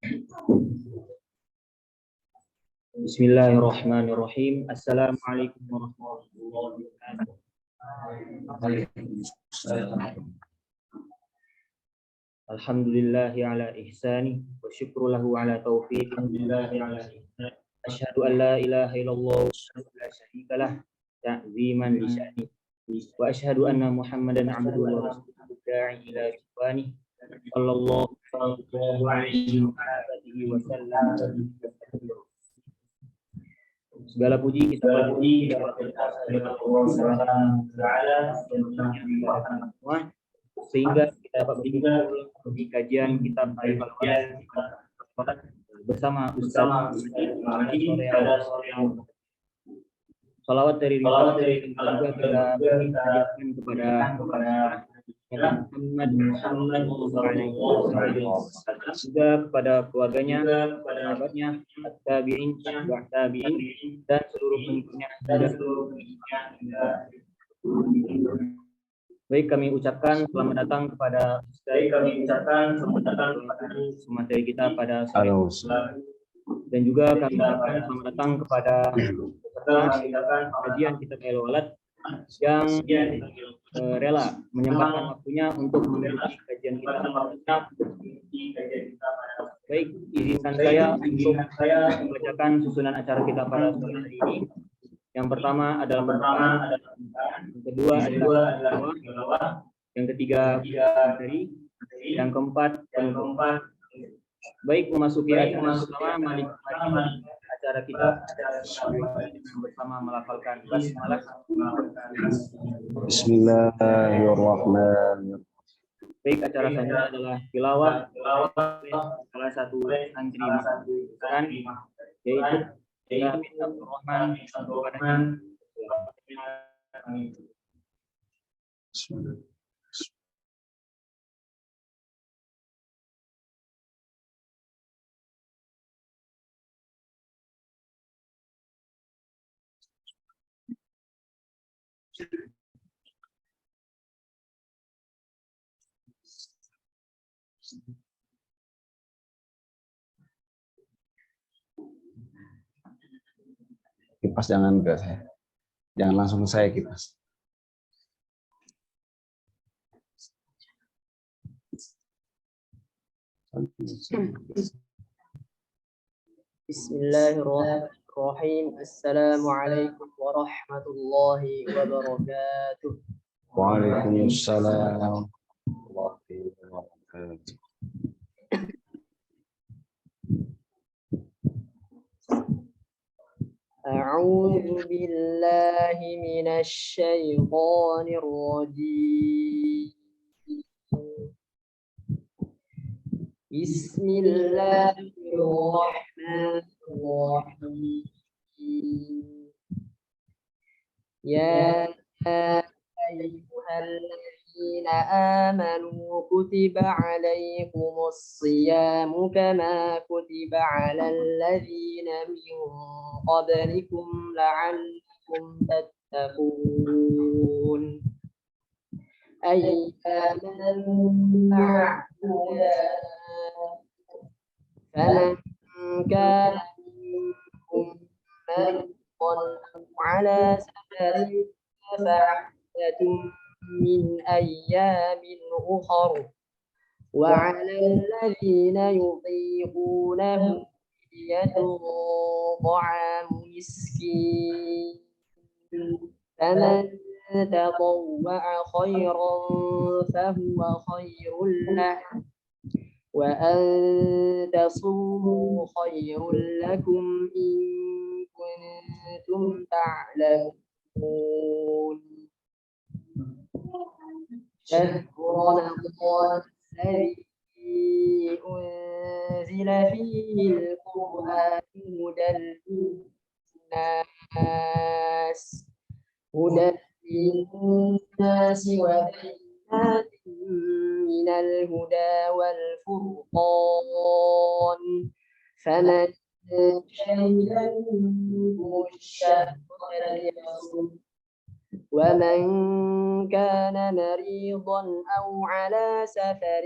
Bismillahirrahmanirrahim. Assalamualaikum warahmatullahi wabarakatuh. Alhamdulillahi ala ihsani wa syukru lahu ala taufiqi. Asyhadu an la ilaha illallah wa la syarika lah ta'ziman li sya'ni wa asyhadu anna Muhammadan abduhu wa rasuluhu da'i ila ridwani sallallahu alaihi wa sallam. Segala puji kita bagi kepada Allah Subhanahu wa taala sehingga kita dapat di kajian kitab Al-Balagh bersama Ustaz salawat dari Allah juga kita berikan kepada Muhammad juga kepada keluarganya, sahabatnya, tabi'in, dan seluruh pengikutnya. Baik, kami ucapkan selamat datang kepada materi kita pada dan juga kami ucapkan selamat datang kepada kajian kitab Al-Walad yang rela menyempatkan waktunya untuk mengikuti kajian kita. Baik, izinkan saya untuk membacakan susunan acara kita pada sore hari ini. Yang pertama adalah pembukaan, yang kedua adalah yang ketiga materi, yang keempat penutup. Baik, memasuki acara pertama, mari acara kita bersama melafalkan basmalah. Bismillahirrahmanirrahim. Baik, acara selanjutnya adalah tilawah salah satu santri kan, yaitu Abdurrahman. Kipas jangan ke saya. Jangan langsung ke saya kipas. Bismillahirrahmanirrahim. Assalamualaikum warahmatullahi wabarakatuh. Waalaikumsalam warahmatullahi wabarakatuh. A'udzu billahi minasy syaithanir rajim. Bismillahirrahmanirrahim. Ya ayyuhalladzina amanu kutiba alaikumus siyamu kama kutiba alal ladzina min qablikum la'allakum tattaqun. Ayyaman ma'dudat. فمن كان منكم مريضا أو على سفر فعدة من أيام أخر وعلى الذين يطيقونه فدية طعام مسكين فمن تطوع خيرا فهو خير له وأن تصوموا خير لكم إن كنتم تعلمون. شهر رمضان الذي أنزل فيه القرآن هدى للناس وبينات من الهدى والفرقان فمن شهد منكم الشهر فليصم ومن كان مريضا أو على سفر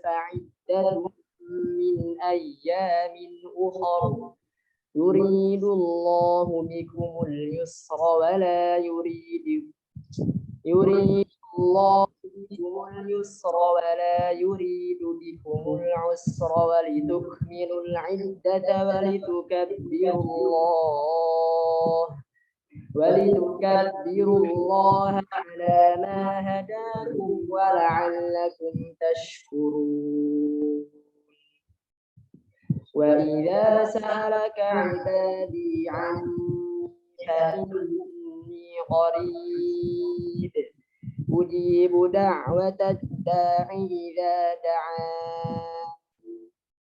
فعدة من أيام أخر يريد الله بكم اليسر ولا يريد الله بكم اليسر ولا يريد بكم العسر ولتكملوا العدة ولتكبروا الله على ما هداكم ولعلكم تشكرون وإذا سألك عبادي عني فإني قريب أجيب دعوة الداع إذا دعان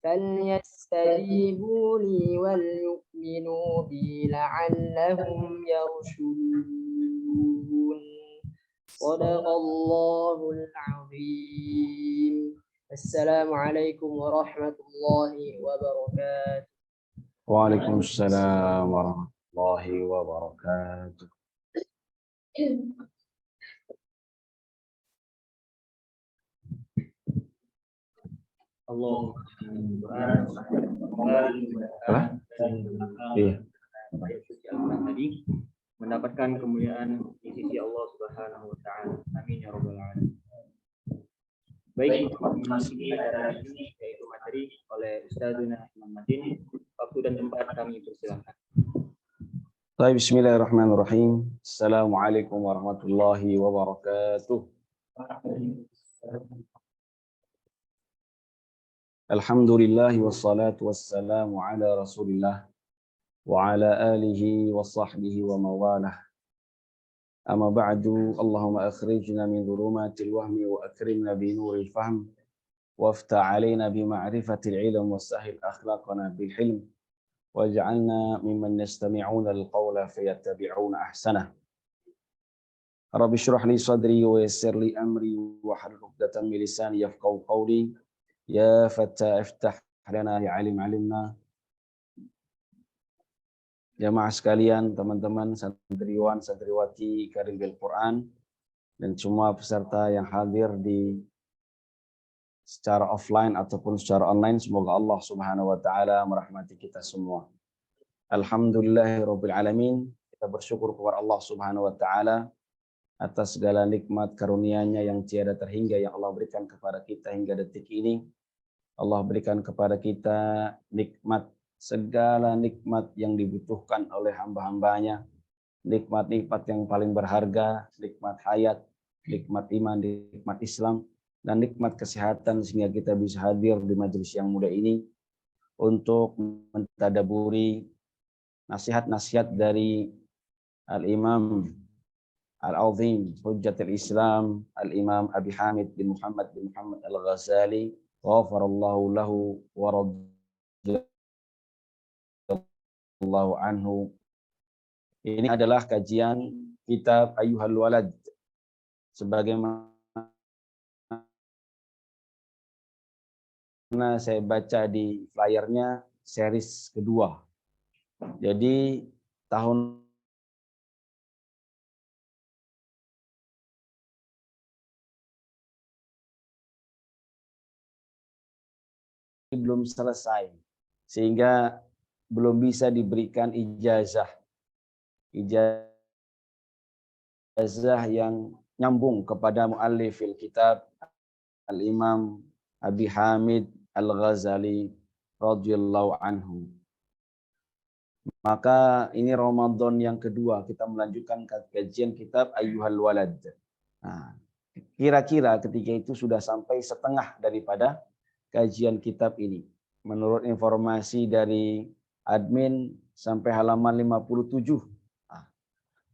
فليستجيبوا لي وليؤمنوا بي لعلهم يرشدون صدق الله العظيم. السلام عليكم ورحمة الله وبركاته. Waalaikumsalam warahmatullahi wabarakatuh. Iya. Tadi mendapatkan kemuliaan di sisi Allah Subhanahu wa taala. Amin ya rabbal alamin. Baik, memasuki acara ini yaitu materi oleh Ustadzuna Imam Madin. Waktu dan tempat kami persilakan. Baik, bismillahirrahmanirrahim. Assalamualaikum warahmatullahi wabarakatuh. Alhamdulillah wassalatu wassalamu ala Rasulillah wa ala alihi wa sahbihi wa mawalah. Amma ba'du, Allahumma akhrijna min dhulumatil wahmi wa akrimna bi nuril fahm waftah 'alaina bi ma'rifatil ilm wa sahhil akhlaqana bil hilm waj'alna mimman yastami'una al-qawla fayattabi'una ahsanah. Rabbi shrah li sadri wa yassir li amri wa hlul 'uqdatam min lisani yafqahu qawli. Ya Fattah iftah lana ya alim alimna. Jamaah sekalian, teman-teman santriwan santriwati Karim Bil Quran dan semua peserta yang hadir di secara offline ataupun secara online, semoga Allah Subhanahu wa taala merahmati kita semua. Alhamdulillahirabbil alamin. Kita bersyukur kepada Allah Subhanahu wa taala atas segala nikmat karunia-Nya yang tiada terhingga yang Allah berikan kepada kita hingga detik ini. Allah berikan kepada kita nikmat, segala nikmat yang dibutuhkan oleh hamba-hambanya, nikmat-nikmat yang paling berharga, nikmat hayat, nikmat iman, nikmat Islam, dan nikmat kesehatan sehingga kita bisa hadir di majelis yang mulia ini untuk mentadaburi nasihat-nasihat dari Al-Imam Al-Azim, Hujjatul Islam, Al-Imam Abi Hamid bin Muhammad Al-Ghazali, ghafarallahu lahu wa radhiyallahu anhu. Ini adalah kajian kitab Ayyuhal Walad, sebagaimana saya baca di flyernya, series kedua. Jadi tahun belum selesai, sehingga belum bisa diberikan ijazah yang nyambung kepada muallifil kitab Al-Imam Abi Hamid Al-Ghazali radhiyallahu anhu. Maka ini Ramadan yang kedua kita melanjutkan kajian kitab Ayyuhal Walad. Nah, kira-kira ketika itu sudah sampai setengah daripada kajian kitab ini. Menurut informasi dari admin sampai halaman 57. Nah,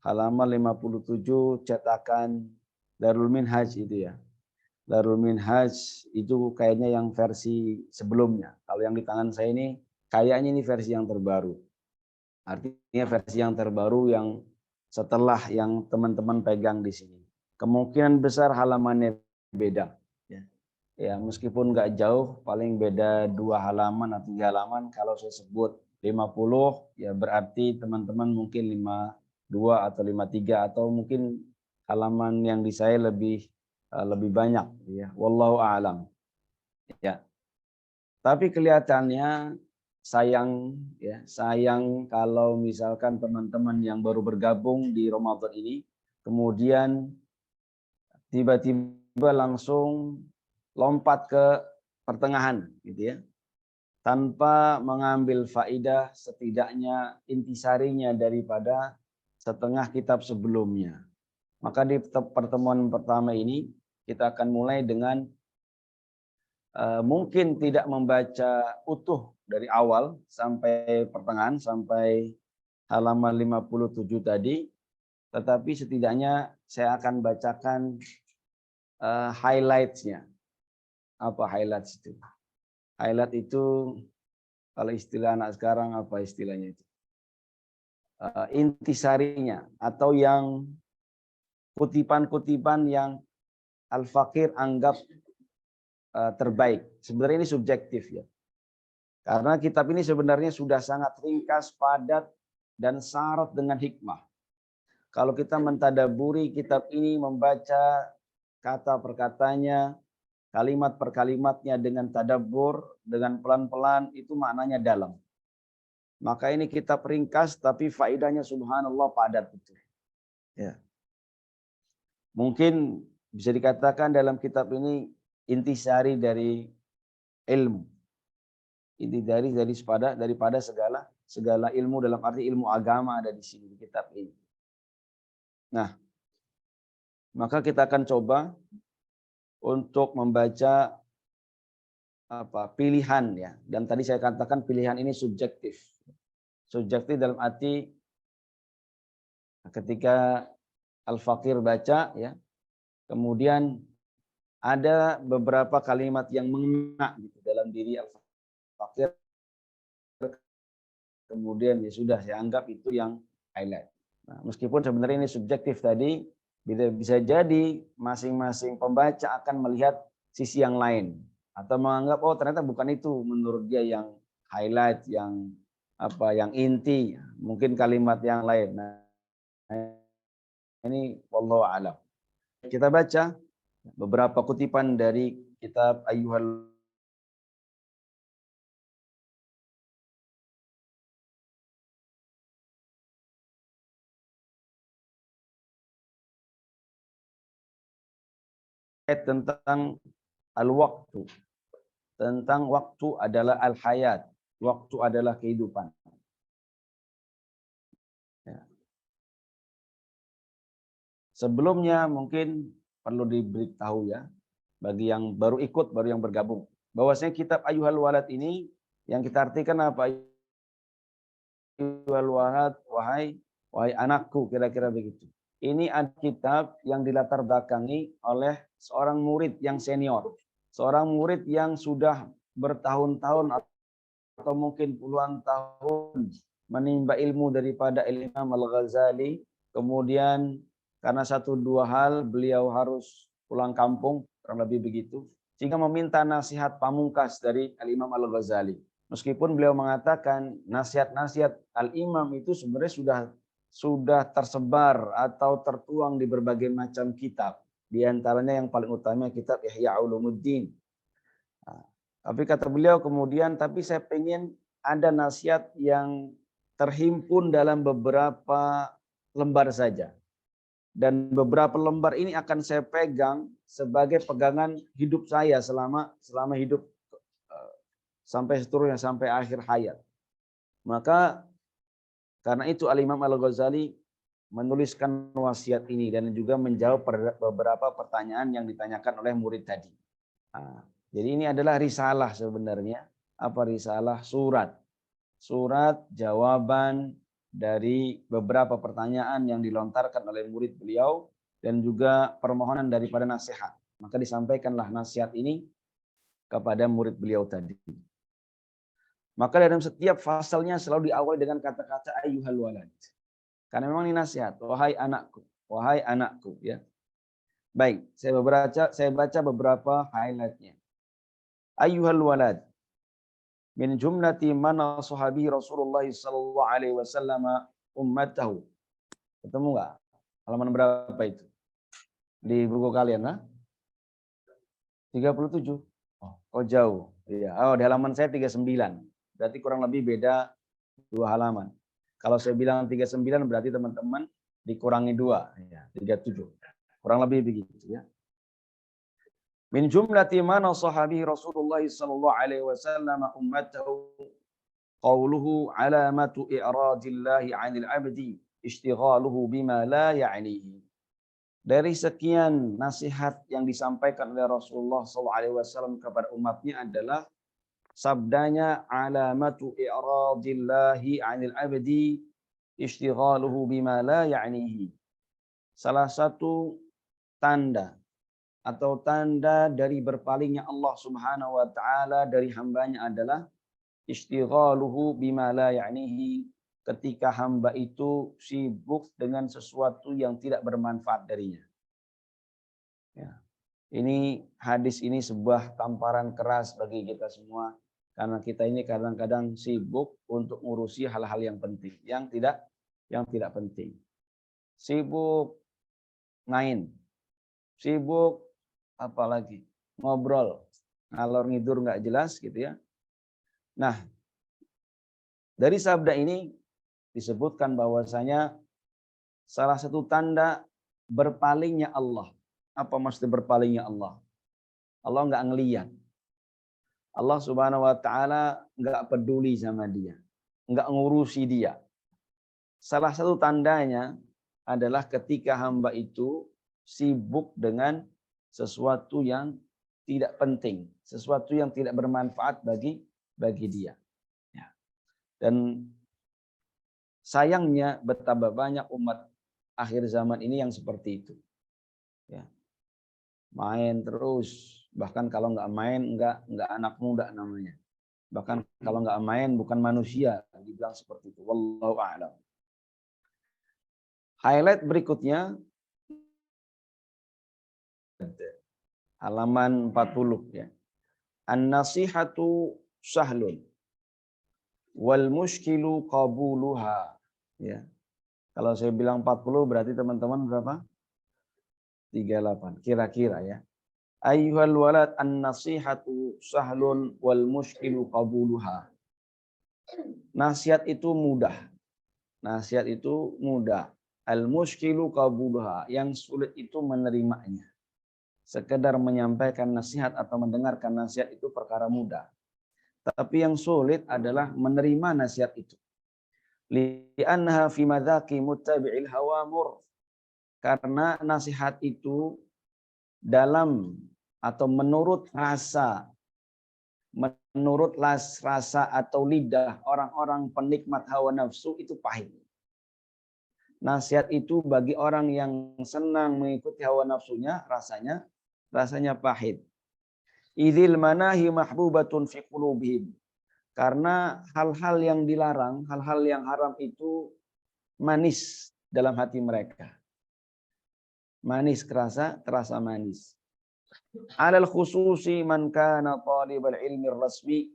halaman 57 cetakan Darul Minhaj itu ya. Darul Minhaj itu kayaknya yang versi sebelumnya. Kalau yang di tangan saya ini kayaknya ini versi yang terbaru. Artinya versi yang terbaru yang setelah yang teman-teman pegang di sini. Kemungkinan besar halamannya beda. Ya, meskipun nggak jauh, paling beda 2 halaman atau 3 halaman. Kalau saya sebut 50, ya berarti teman-teman mungkin 52 atau 53 atau mungkin halaman yang di saya lebih banyak. Ya, wallahu a'lam. Ya. Tapi kelihatannya sayang ya, sayang kalau misalkan teman-teman yang baru bergabung di Ramadan ini kemudian tiba-tiba langsung lompat ke pertengahan gitu ya. Tanpa mengambil faidah setidaknya intisarinya daripada setengah kitab sebelumnya. Maka di pertemuan pertama ini kita akan mulai dengan mungkin tidak membaca utuh dari awal sampai pertengahan, sampai halaman 57 tadi, tetapi setidaknya saya akan bacakan highlights-nya. Apa highlights itu? Highlight itu kalau istilah anak sekarang apa istilahnya itu? Intisarinya atau yang kutipan-kutipan yang Al-Fakir anggap terbaik. Sebenarnya ini subjektif ya. Karena kitab ini sebenarnya sudah sangat ringkas, padat, dan syarat dengan hikmah. Kalau kita mentadaburi kitab ini, membaca kata per katanya, kalimat per kalimatnya dengan tadabbur, dengan pelan-pelan, itu maknanya dalam. Maka ini kitab ringkas, tapi faedahnya subhanallah padat betul. Ya. Mungkin bisa dikatakan dalam kitab ini intisari dari ilmu. Intisari daripada segala ilmu dalam arti ilmu agama ada di sini di kitab ini. Nah, maka kita akan coba untuk membaca pilihan ya. Dan tadi saya katakan pilihan ini subjektif. Subjektif dalam arti ketika Al-Fakir baca ya, kemudian ada beberapa kalimat yang mengena gitu dalam diri Al-Fakir, kemudian ya sudah saya anggap itu yang highlight. Nah, meskipun sebenarnya ini subjektif tadi, bisa jadi masing-masing pembaca akan melihat sisi yang lain atau menganggap oh ternyata bukan itu menurut dia yang highlight, yang inti, mungkin kalimat yang lain. Nah, ini wallahu a'lam. Kita baca beberapa kutipan dari kitab Ayyuhal tentang al-waktu. Tentang waktu adalah al-hayat. Waktu adalah kehidupan. Ya. Sebelumnya mungkin perlu diberitahu ya, bagi yang baru ikut, baru yang bergabung, bahwasanya kitab Ayyuhal Walad ini yang kita artikan apa? Ayyuhal Walad, wahai anakku, kira-kira begitu. Ini adalah kitab yang dilatar belakangi oleh seorang murid yang senior. Seorang murid yang sudah bertahun-tahun atau mungkin puluhan tahun menimba ilmu daripada Imam Al-Ghazali. Kemudian karena satu dua hal beliau harus pulang kampung, kurang lebih begitu. Sehingga meminta nasihat pamungkas dari Al-Imam Al-Ghazali. Meskipun beliau mengatakan nasihat-nasihat Al-Imam itu sebenarnya sudah tersebar atau tertuang di berbagai macam kitab. Di antaranya yang paling utama kitab Ihya Ulumuddin. Tapi kata beliau kemudian, tapi saya pengen ada nasihat yang terhimpun dalam beberapa lembar saja. Dan beberapa lembar ini akan saya pegang sebagai pegangan hidup saya selama hidup sampai seterusnya, sampai akhir hayat. Maka karena itu Al-Imam Al-Ghazali menuliskan wasiat ini dan juga menjawab beberapa pertanyaan yang ditanyakan oleh murid tadi. Jadi ini adalah risalah sebenarnya. Apa risalah? Surat jawaban dari beberapa pertanyaan yang dilontarkan oleh murid beliau dan juga permohonan daripada nasihat. Maka disampaikanlah nasihat ini kepada murid beliau tadi. Maka dalam setiap fasalnya selalu diawali dengan kata-kata ayyuhal walad. Karena memang ini nasihat, wahai anakku, ya. Baik, saya baca beberapa highlightnya. Ayyuhal walad, min jumlati mana sahabi Rasulullah sallallahu alaihi wasallam ummatahu. Ketemu enggak? Halaman berapa itu? Di buku kalian, 37. Oh jauh. Iya. Oh, di halaman saya 39. Berarti kurang lebih beda 2 halaman. Kalau saya bilang 39 berarti teman-teman dikurangi 2, ya, 37. Kurang lebih begitu ya. Min jumlati ma nasaha bihi Rasulullah sallallahu alaihi wasallam ummatahu qawluhu alamatu i'radillahi 'anil 'abdi ishtighaluhu bima la ya'nihi. Dari sekian nasihat yang disampaikan oleh Rasulullah SAW kepada umatnya adalah sabdanya alamatu i'radillahi 'anil 'abdi ishtighaluhu bima la ya'nihi. Salah satu tanda atau tanda dari berpalingnya Allah Subhanahu wa taala dari hambanya adalah ishtighaluhu bima la ya'nihi, ketika hamba itu sibuk dengan sesuatu yang tidak bermanfaat darinya. Ya. Ini hadis ini sebuah tamparan keras bagi kita semua karena kita ini kadang-kadang sibuk untuk ngurusi hal-hal yang penting, yang tidak penting. Sibuk main, sibuk apalagi ngobrol, ngalor ngidur nggak jelas gitu ya. Nah, dari sabda ini disebutkan bahwasanya salah satu tanda berpalingnya Allah. Apa maksud berpalingnya Allah? Allah nggak ngelihat. Allah Subhanahu wa taala nggak peduli sama dia, nggak ngurusi dia. Salah satu tandanya adalah ketika hamba itu sibuk dengan sesuatu yang tidak penting, sesuatu yang tidak bermanfaat bagi dia. Ya. Dan sayangnya betapa banyak umat akhir zaman ini yang seperti itu. Ya. Main terus, bahkan kalau nggak main nggak anak muda namanya. Bahkan kalau nggak main bukan manusia, dibilang seperti itu. Wallahu a'lam. Highlight berikutnya halaman 40 ya. An-nasihatu sahlun wal mushkilu qabuluha. Ya. Kalau saya bilang 40 berarti teman-teman berapa? 38 kira-kira ya. Ayyuhal walad an-nasihatu sahlun wal mushkilu qabuluha. Nasihat itu mudah. Nasihat itu mudah. Al mushkilu qabuluha, yang sulit itu menerimanya. Sekedar menyampaikan nasihat atau mendengarkan nasihat itu perkara mudah. Tapi yang sulit adalah menerima nasihat itu. Li'annaha fi madzaqi muttabi'il hawamur. Karena nasihat itu dalam atau menurut rasa atau lidah orang-orang penikmat hawa nafsu itu pahit. Nasihat itu bagi orang yang senang mengikuti hawa nafsunya rasanya pahit. Idzil manahi mahbubatun fi qulubihim. Karena hal-hal yang dilarang, hal-hal yang haram itu manis dalam hati mereka. Manis terasa manis. Alal khususi man kana talibal ilmi rasmi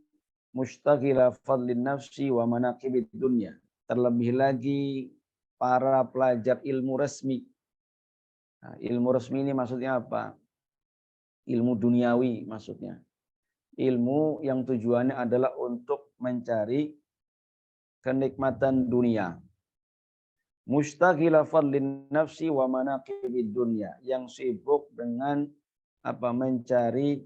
mushtaghila fadlin nafsi wa manaqibid dunya. Terlebih lagi para pelajar ilmu resmi. Nah, ilmu resmi ini maksudnya apa? Ilmu duniawi maksudnya. Ilmu yang tujuannya adalah untuk mencari kenikmatan dunia. Mushtaghila fadlin nafsi wa manaqibid dunya, yang sibuk dengan mencari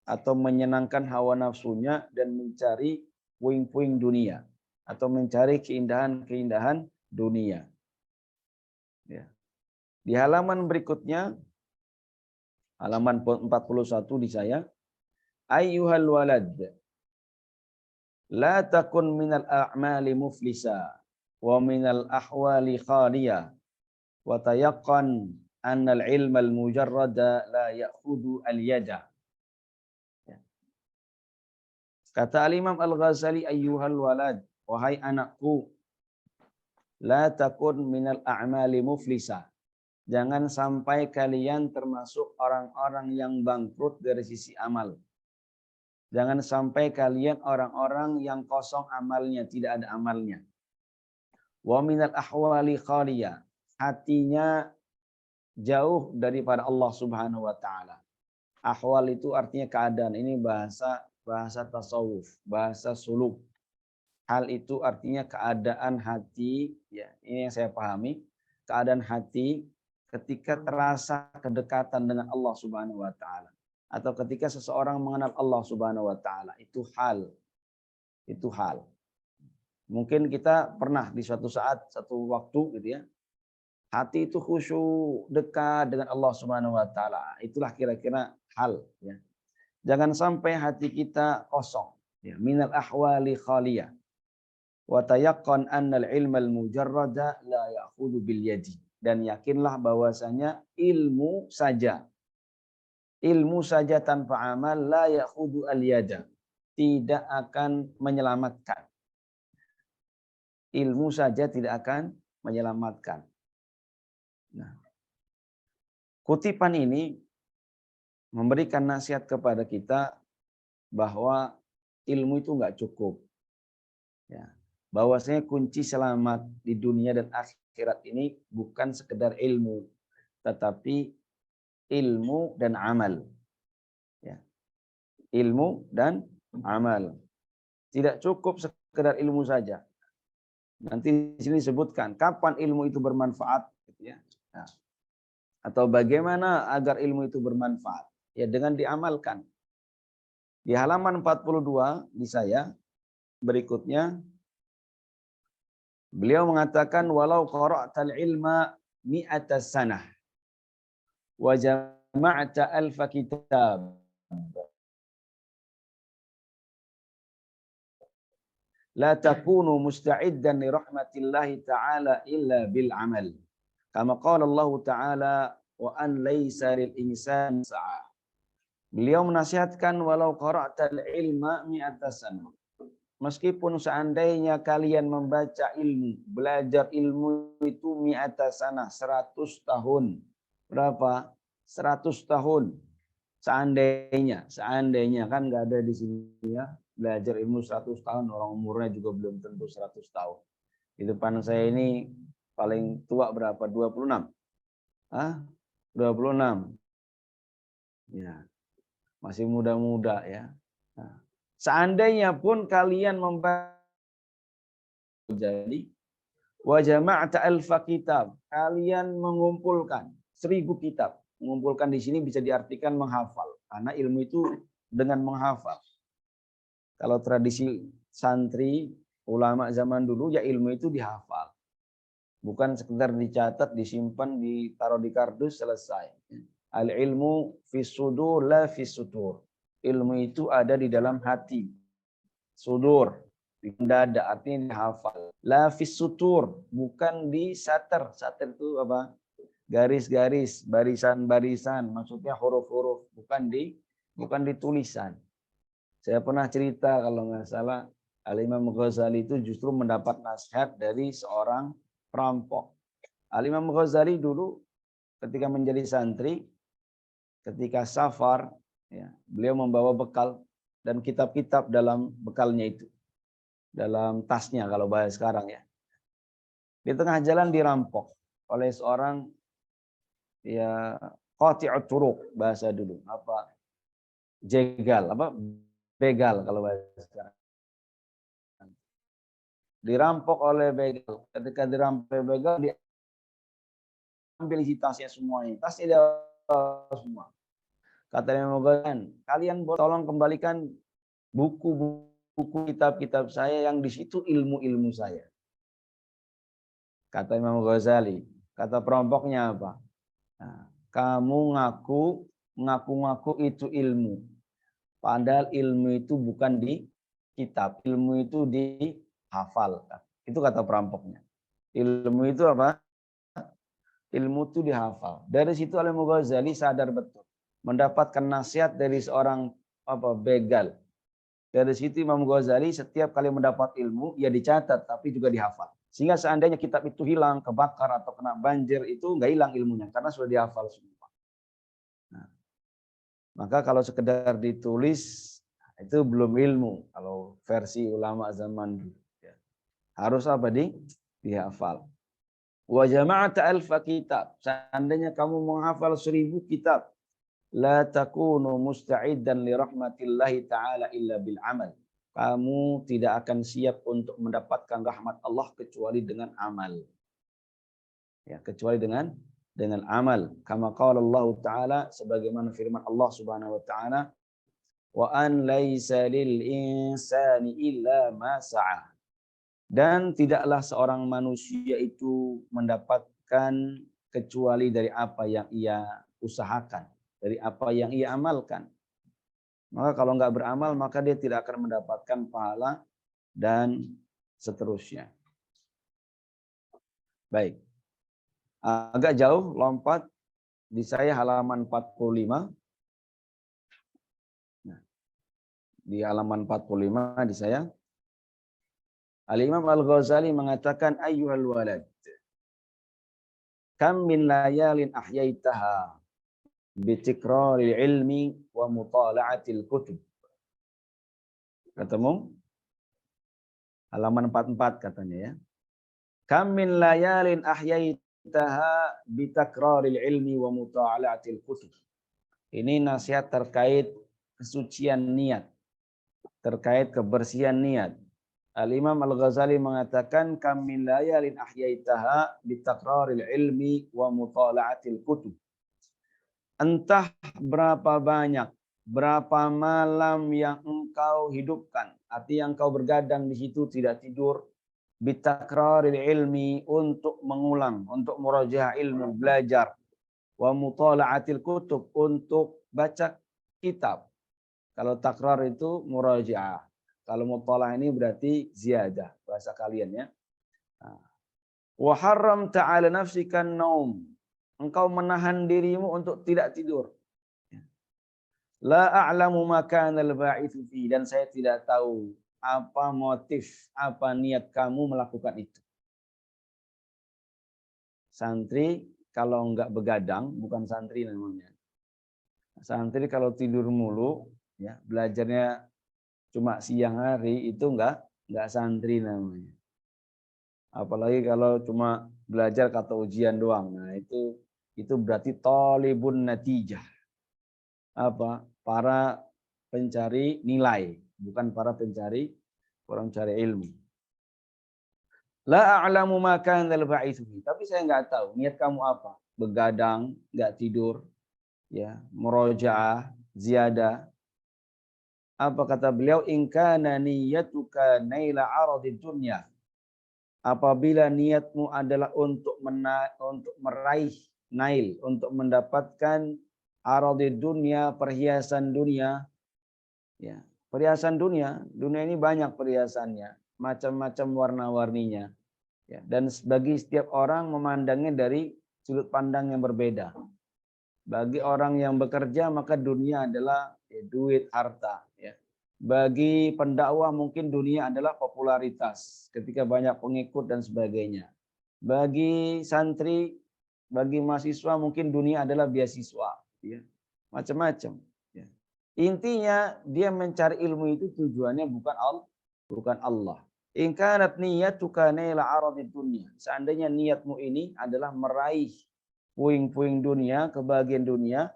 atau menyenangkan hawa nafsunya dan mencari puing-puing dunia atau mencari keindahan-keindahan dunia. Ya. Di halaman berikutnya, halaman 41 di saya, ayyuhal walad, la takun minal a'mali muflisa wa minal ahwali khaliya wa tayaqqan annal ilmal mujarrada la ya'khudhu al-yada. Kata Al-Imam Al-Ghazali, ayyuhal walad, wahai anakku, la takun minal a'mali muflisa. Jangan sampai kalian termasuk orang-orang yang bangkrut dari sisi amal. Jangan sampai kalian orang-orang yang kosong amalnya, tidak ada amalnya. Wa minal ahwali khaliya. Hatinya jauh daripada Allah Subhanahu wa taala. Ahwal itu artinya keadaan. Ini bahasa tasawuf, bahasa suluk. Hal itu artinya keadaan hati, ya. Ini yang saya pahami, keadaan hati ketika terasa kedekatan dengan Allah Subhanahu wa taala atau ketika seseorang mengenal Allah Subhanahu wa taala, itu hal. Itu hal. Mungkin kita pernah di suatu saat, satu waktu gitu ya, hati itu khusyuk, dekat dengan Allah Subhanahu wa taala. Itulah kira-kira hal, ya. Jangan sampai hati kita kosong, ya, minal ahwali khaliyah. Wa tayaqqan annal ilmal mujarrada la ya'khudhu bil yadi. Dan yakinlah bahwasanya ilmu saja tanpa amal la ya'khudhu al yada, tidak akan menyelamatkan. Ilmu saja tidak akan menyelamatkan. Nah, kutipan ini memberikan nasihat kepada kita bahwa ilmu itu enggak cukup. Ya. Bahwasanya kunci selamat di dunia dan akhirat ini bukan sekedar ilmu, tetapi ilmu dan amal. Ya. Ilmu dan amal. Tidak cukup sekedar ilmu saja. Nanti di sini disebutkan kapan ilmu itu bermanfaat, gitu ya. Nah, atau bagaimana agar ilmu itu bermanfaat? Ya dengan diamalkan. Di halaman 42 di saya berikutnya beliau mengatakan walau qara'tal ilma mi'ata sanah wa jama'ta alfa kitab la takunu musta'iddan li rahmatillahi ta'ala illa bil amal. Kama qala Allah Ta'ala wa an laysa lil insani sa'a. Beliau menasihatkan walau qara'tal ilma mi'ata sanah. Meskipun seandainya kalian membaca ilmu, belajar ilmu itu mi'ata sanah, 100 tahun. Berapa? 100 tahun. Seandainya kan nggak ada di sini ya. Belajar ilmu 100 tahun, orang umurnya juga belum tentu 100 tahun. Di depan saya ini paling tua berapa? 26. Hah? 26. Ya. Masih muda-muda ya. Nah, seandainya pun kalian membaca jadi wa jama'ta alfa kitab, kalian mengumpulkan 1000 kitab. Mengumpulkan di sini bisa diartikan menghafal, karena ilmu itu dengan menghafal. Kalau tradisi santri ulama zaman dulu ya ilmu itu dihafal. Bukan sekedar dicatat, disimpan, ditaruh di kardus selesai. Al ilmu fis sudur la fis sutur. Ilmu itu ada di dalam hati. Sudur, di dada, artinya dihafal. La fis sutur, bukan di sater. Sater itu apa? Garis-garis, barisan-barisan, maksudnya huruf-huruf, bukan di tulisan. Saya pernah cerita kalau nggak salah Al-Imam Ghazali itu justru mendapat nasihat dari seorang perampok. Al-Imam Ghazali dulu ketika menjadi santri, ketika safar, ya, beliau membawa bekal dan kitab-kitab dalam bekalnya itu, dalam tasnya kalau bahasa sekarang ya. Di tengah jalan dirampok oleh seorang ya qati'ut turuq bahasa dulu, apa jegal, apa begal kalau bahasa sekarang. Dirampok oleh begal. Ketika dirampok oleh begal, diambil isi tasnya semuanya. Tasnya dia semua. Kata Imam Ghazali, kalian tolong kembalikan buku-buku kitab-kitab saya yang di situ ilmu-ilmu saya. Kata Imam Ghazali, kata perampoknya apa? Nah, kamu ngaku-ngaku itu ilmu. Padahal ilmu itu bukan di kitab, ilmu itu dihafal. Itu kata perampoknya. Ilmu itu apa? Ilmu itu dihafal. Dari situ Al-Imam Ghazali sadar betul. Mendapatkan nasihat dari seorang begal. Dari situ Imam Ghazali setiap kali mendapat ilmu, ya dicatat, tapi juga dihafal. Sehingga seandainya kitab itu hilang, kebakar, atau kena banjir, itu nggak hilang ilmunya, karena sudah dihafal semua. Nah, maka kalau sekedar ditulis, itu belum ilmu. Kalau versi ulama zaman dulu. Ya. Harus apa? Dihafal. Wa jama'ata alfa kitab. Seandainya kamu menghafal 1000 kitab. la takunu musta'iddan li rahmatillahi ta'ala illa bil amal. Kamu tidak akan siap untuk mendapatkan rahmat Allah kecuali dengan amal. Ya, kecuali dengan amal. Kama qala Allah Ta'ala, sebagaimana firman Allah Subhanahu wa taala, wa an laisa lil insani illa ma sa'a. Dan tidaklah seorang manusia itu mendapatkan kecuali dari apa yang ia usahakan, dari apa yang ia amalkan. Maka kalau nggak beramal, maka dia tidak akan mendapatkan pahala dan seterusnya. Baik. Agak jauh, lompat. Di saya halaman 45. Nah, di halaman 45 di saya. Al-Imam Al-Ghazali mengatakan, ayyuhal walad, kam min layalin ahyaitaha bitikraril ilmi wa mutala'atil kutub. Ketemu? Halaman 44 katanya ya. Kam min layalin ahyaitaha bitakraril ilmi wa mutala'atil kutub. Ini nasihat terkait kesucian niat, terkait kebersihan niat. Al-Imam Al-Ghazali mengatakan kam min layalin ahyaitaha bitakraril ilmi wa mutala'atil kutub. Entah berapa banyak, berapa malam yang engkau hidupkan, artinya engkau bergadang di situ tidak tidur, bitakraril ilmi, untuk mengulang, untuk murajaah ilmu, belajar, wa mutala'atil kutub, untuk baca kitab. Kalau takrar itu murajaah. Kalau mutalah ini berarti ziyadah, bahasa kalian ya. Wa haram ta'ala nafsikan naum. Engkau menahan dirimu untuk tidak tidur. La a'lamu makanal ba'ithu fi, dan saya tidak tahu apa motif, apa niat kamu melakukan itu. Santri kalau enggak begadang bukan santri namanya. Santri kalau tidur mulu ya, belajarnya cuma siang hari, itu enggak santri namanya. Apalagi kalau cuma belajar kata ujian doang. Nah, itu berarti talibun natijah. Apa? Para pencari nilai, bukan para pencari ilmu. La a'lamu ma kana al-ba'ithu. Tapi saya enggak tahu niat kamu apa. Begadang, enggak tidur, ya, murojaah, ziyadah. Apa kata beliau? In kana niyyatuka naila 'aradid dunya. Apabila niatmu adalah untuk meraih nail, untuk mendapatkan aradid dunya, perhiasan dunia, ya, perhiasan dunia ini banyak perhiasannya, macam-macam warna-warninya, ya, dan bagi setiap orang memandangnya dari sudut pandang yang berbeda. Bagi orang yang bekerja maka dunia adalah duit, harta, ya. Bagi pendakwah mungkin dunia adalah popularitas, ketika banyak pengikut dan sebagainya. Bagi santri, bagi mahasiswa mungkin dunia adalah beasiswa, ya. Macam-macam. Ya. Intinya dia mencari ilmu itu tujuannya bukan Allah. In kanat niyyatuka naila 'aradid dunya. Seandainya niatmu ini adalah meraih puing-puing dunia, kebahagiaan dunia,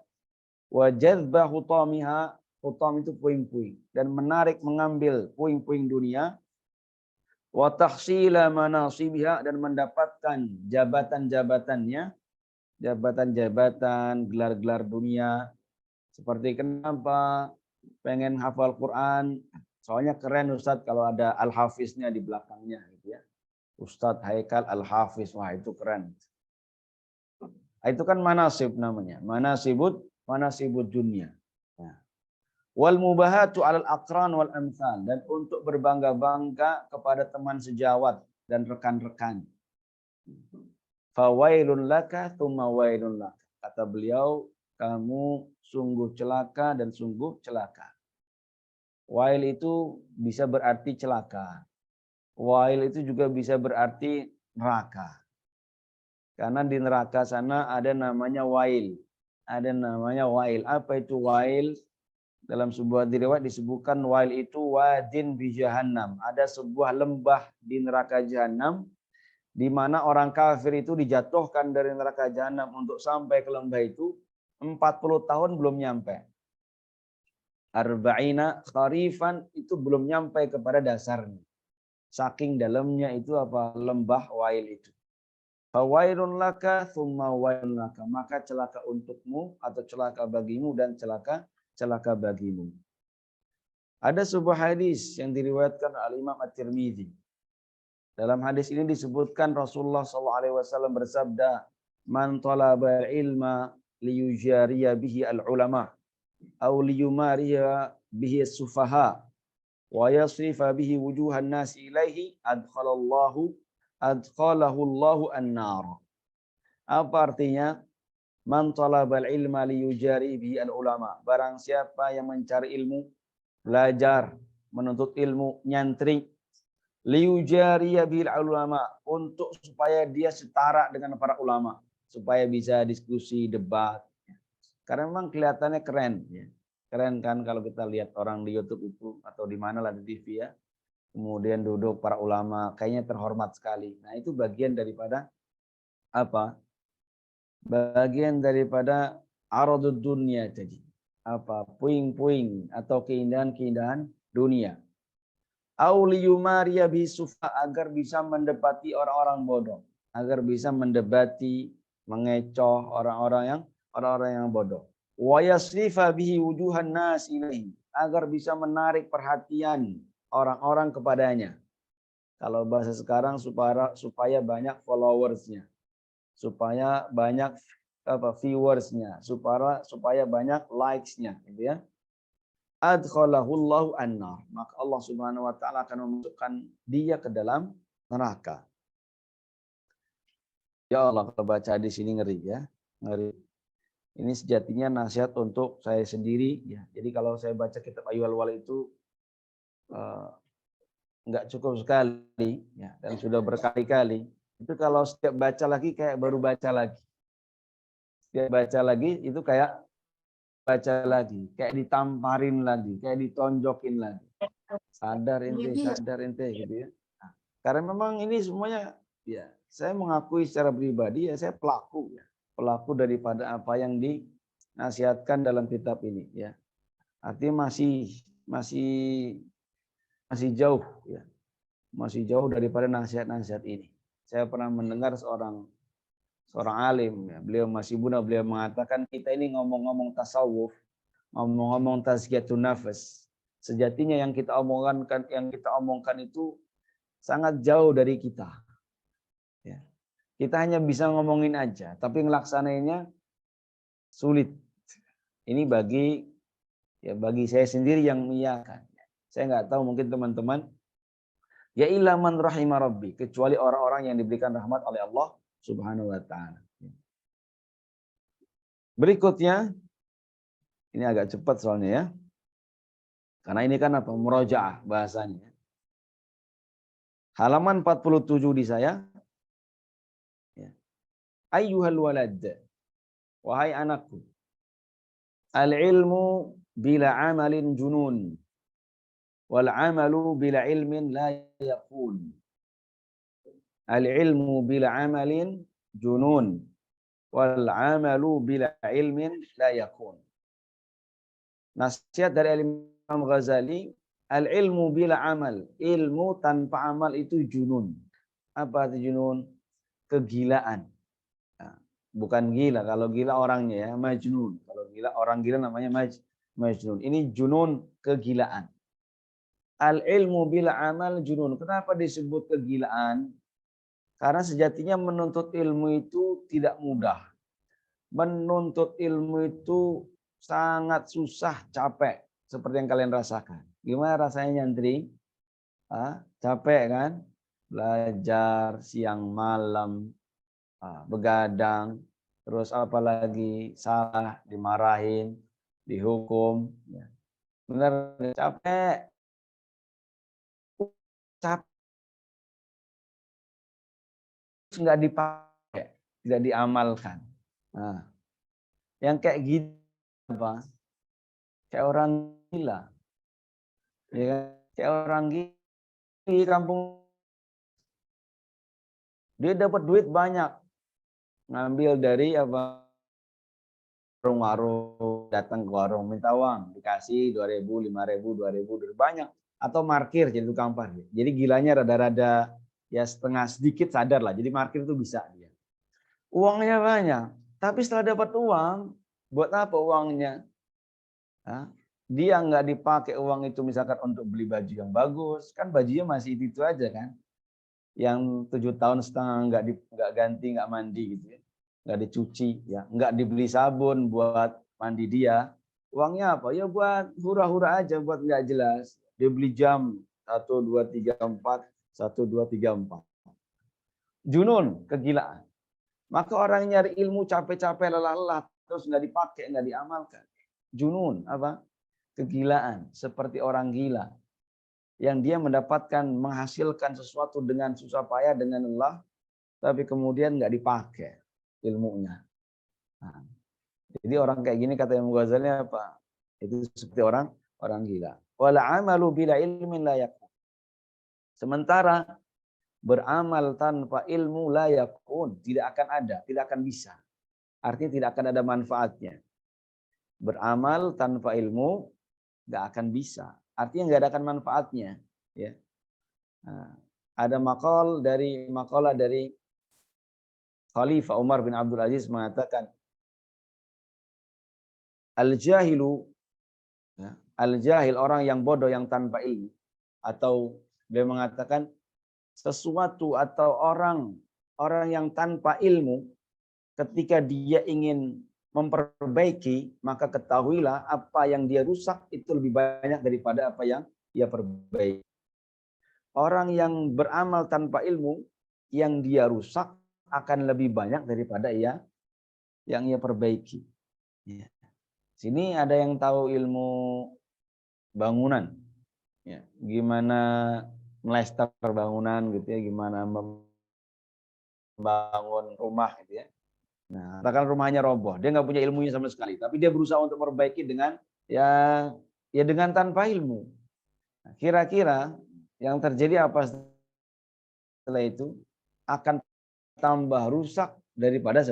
wa jadzba hutamiha, hutam itu puing-puing, dan menarik mengambil puing-puing dunia, wa tahsila manasibiha, dan mendapatkan jabatan-jabatannya, jabatan-jabatan, gelar-gelar dunia. Seperti kenapa pengen hafal Quran? Soalnya keren Ustadz kalau ada Al-Hafiznya di belakangnya gitu ya. Ustadz Haikal Al-Hafiz, wah itu keren. Itu kan manasib namanya, manasibud dunia. Nah. Wal mubahatu 'alal aqran wal amsal, dan untuk berbangga-bangga kepada teman sejawat dan rekan-rekan. Fawailun laka tsumma wailun laka. Kata beliau, kamu sungguh celaka dan sungguh celaka. Wail itu bisa berarti celaka. Wail itu juga bisa berarti neraka. Karena di neraka sana ada namanya wail. Ada namanya wail. Apa itu wail? Dalam sebuah riwayat disebutkan wail itu wadin bi jahannam. Ada sebuah lembah di neraka jahanam, di mana orang kafir itu dijatuhkan dari neraka jahanam untuk sampai ke lembah itu. 40 tahun belum nyampe. Arba'ina kharifan itu belum nyampe kepada dasarnya. Saking dalamnya itu apa? Lembah Wail itu. Fawailun laka thumma wailun laka. Maka celaka untukmu atau celaka bagimu dan celaka bagimu. Ada sebuah hadis yang diriwayatkan oleh Imam At-Tirmidzi. Dalam hadis ini disebutkan Rasulullah SAW bersabda, "Man talaba ilma liyujariya bihi al-ulama, aw liyumariya bihi as-sufaha, wa yasrifa bihi wujuhan nasi ilaihi, adkhalallahu Allahu an-nar." Apa artinya? Man talabal ilma liyujari bihi al-ulama. Barang siapa yang mencari ilmu, belajar, menuntut ilmu, nyantri, liyujariya bihi al-ulama, untuk supaya dia setara dengan para ulama, supaya bisa diskusi, debat. Karena memang kelihatannya keren, ya. Keren kan kalau kita lihat orang di YouTube itu atau di mana lah di TV ya. Kemudian duduk para ulama, kayaknya terhormat sekali. Nah, itu bagian daripada apa? Bagian daripada aradud dunia tadi. Apa? Puing-puing atau keindahan-keindahan dunia. Auliyumariya bisufa, agar bisa mendebati orang-orang bodoh, agar bisa mendebati, mengecoh orang-orang yang bodoh. Wa yasrifa bihi wujuhan nas ilaihi, agar bisa menarik perhatian orang-orang kepadanya. Kalau bahasa sekarang supaya banyak followersnya, supaya banyak viewersnya, supaya banyak likesnya, gitu ya. Adkhalahullahu an-nar, maka Allah Subhanahu wa taala akan memasukkan dia ke dalam neraka. Ya Allah, kalau baca di sini ngeri ya, ngeri. Ini sejatinya nasihat untuk saya sendiri ya. Jadi kalau saya baca kitab Ayyuhal Wali itu enggak cukup sekali ya, dan sudah berkali-kali. Itu kalau setiap baca lagi kayak baru baca lagi. Setiap baca lagi itu kayak baca lagi, kayak ditamparin lagi, kayak ditonjokin lagi. Sadar ente gitu ya. Nah, karena memang ini semuanya ya, saya mengakui secara pribadi ya, saya pelaku ya. Pelaku daripada apa yang dinasihatkan dalam kitab ini ya. Artinya masih jauh ya. Masih jauh daripada nasihat-nasihat ini. Saya pernah mendengar seorang alim ya, beliau masih muda, beliau mengatakan kita ini ngomong-ngomong tasawuf, ngomong-ngomong tazkiyatun nafas, sejatinya yang kita omongkan itu sangat jauh dari kita ya. Kita hanya bisa ngomongin aja, tapi ngelaksanainya sulit. Ini bagi saya sendiri yang mengiyakan. Saya nggak tahu, mungkin teman-teman, ya illa man rahima rabbi, kecuali orang-orang yang diberikan rahmat oleh Allah Subhanahu wa taala. Berikutnya, ini agak cepat soalnya ya. Karena ini kan apa? Murojaah bahasanya. Halaman 47 di saya. Ayyuhal walad, wahai anakku. Al-ilmu bila amalin junun. Wal amalu bila ilmin la yakun. Al-ilmu bila amalin junun. Wal amalu bila ilmin la yakun. Nasihat dari Imam Ghazali, al-ilmu bila amal. Ilmu tanpa amal itu junun. Apa itu junun? Kegilaan. Nah, bukan gila. Kalau gila orangnya ya, majnun. Kalau gila, orang gila namanya majnun. Ini junun, kegilaan. Al-ilmu bila amal junun. Kenapa disebut kegilaan? Karena sejatinya menuntut ilmu itu tidak mudah. Menuntut ilmu itu sangat susah, capek. Seperti yang kalian rasakan. Gimana rasanya nyantri? Capek kan? Belajar siang malam, begadang, terus apalagi salah, dimarahin, dihukum. Benar, capek. Nggak dipakai, tidak diamalkan. Nah, yang kayak gitu apa? Kayak orang gila, ya, kayak orang gila di kampung, dia dapat duit banyak, ngambil dari apa? warung-warung, datang ke warung minta uang, dikasih 2.000, 5.000, 2.000, banyak. Atau parkir jadi tukang parkir. Jadi gilanya rada-rada ya setengah sedikit sadar lah. Jadi parkir itu bisa dia. Uangnya banyak, tapi setelah dapat uang, buat apa uangnya? Hah? Dia nggak dipakai uang itu misalkan untuk beli baju yang bagus, kan bajunya masih itu aja kan. Yang 7 tahun setengah nggak ganti, nggak mandi gitu ya, nggak dicuci ya, nggak dibeli sabun buat mandi dia. Uangnya apa? Ya buat hura-hura aja, buat nggak jelas. Dia beli jam 1, 2, 3, 4, 1, 2, 3, 4. Junun, kegilaan. Maka orang nyari ilmu capek-capek lelah-lelah terus nggak dipakai, nggak diamalkan. Junun apa? Kegilaan, seperti orang gila yang dia mendapatkan menghasilkan sesuatu dengan susah payah dengan lelah, tapi kemudian nggak dipakai ilmunya. Nah, jadi orang kayak gini kata Imam Ghazali apa? Itu seperti orang gila. Wala amalu bila ilmin la yakun. Sementara beramal tanpa ilmu la yakun, tidak akan ada, tidak akan bisa. Artinya tidak akan ada manfaatnya. Beramal tanpa ilmu nggak akan bisa. Artinya nggak ada akan manfaatnya. Ya. Nah, ada makalah dari Khalifah Umar bin Abdul Aziz mengatakan, al-jahilu, ya, al-jahil orang yang bodoh yang tanpa ilmu, atau dia mengatakan sesuatu atau orang yang tanpa ilmu ketika dia ingin memperbaiki, maka ketahuilah apa yang dia rusak itu lebih banyak daripada apa yang dia perbaiki. Orang yang beramal tanpa ilmu, yang dia rusak akan lebih banyak daripada yang ia perbaiki. Ya. Sini ada yang tahu ilmu bangunan, ya, gimana melester bangunan gitu ya, gimana membangun rumah gitu ya. Nah, katakan rumahnya roboh, dia nggak punya ilmunya sama sekali, tapi dia berusaha untuk memperbaiki dengan ya dengan tanpa ilmu. Nah, kira-kira yang terjadi apa setelah itu? Akan tambah rusak daripada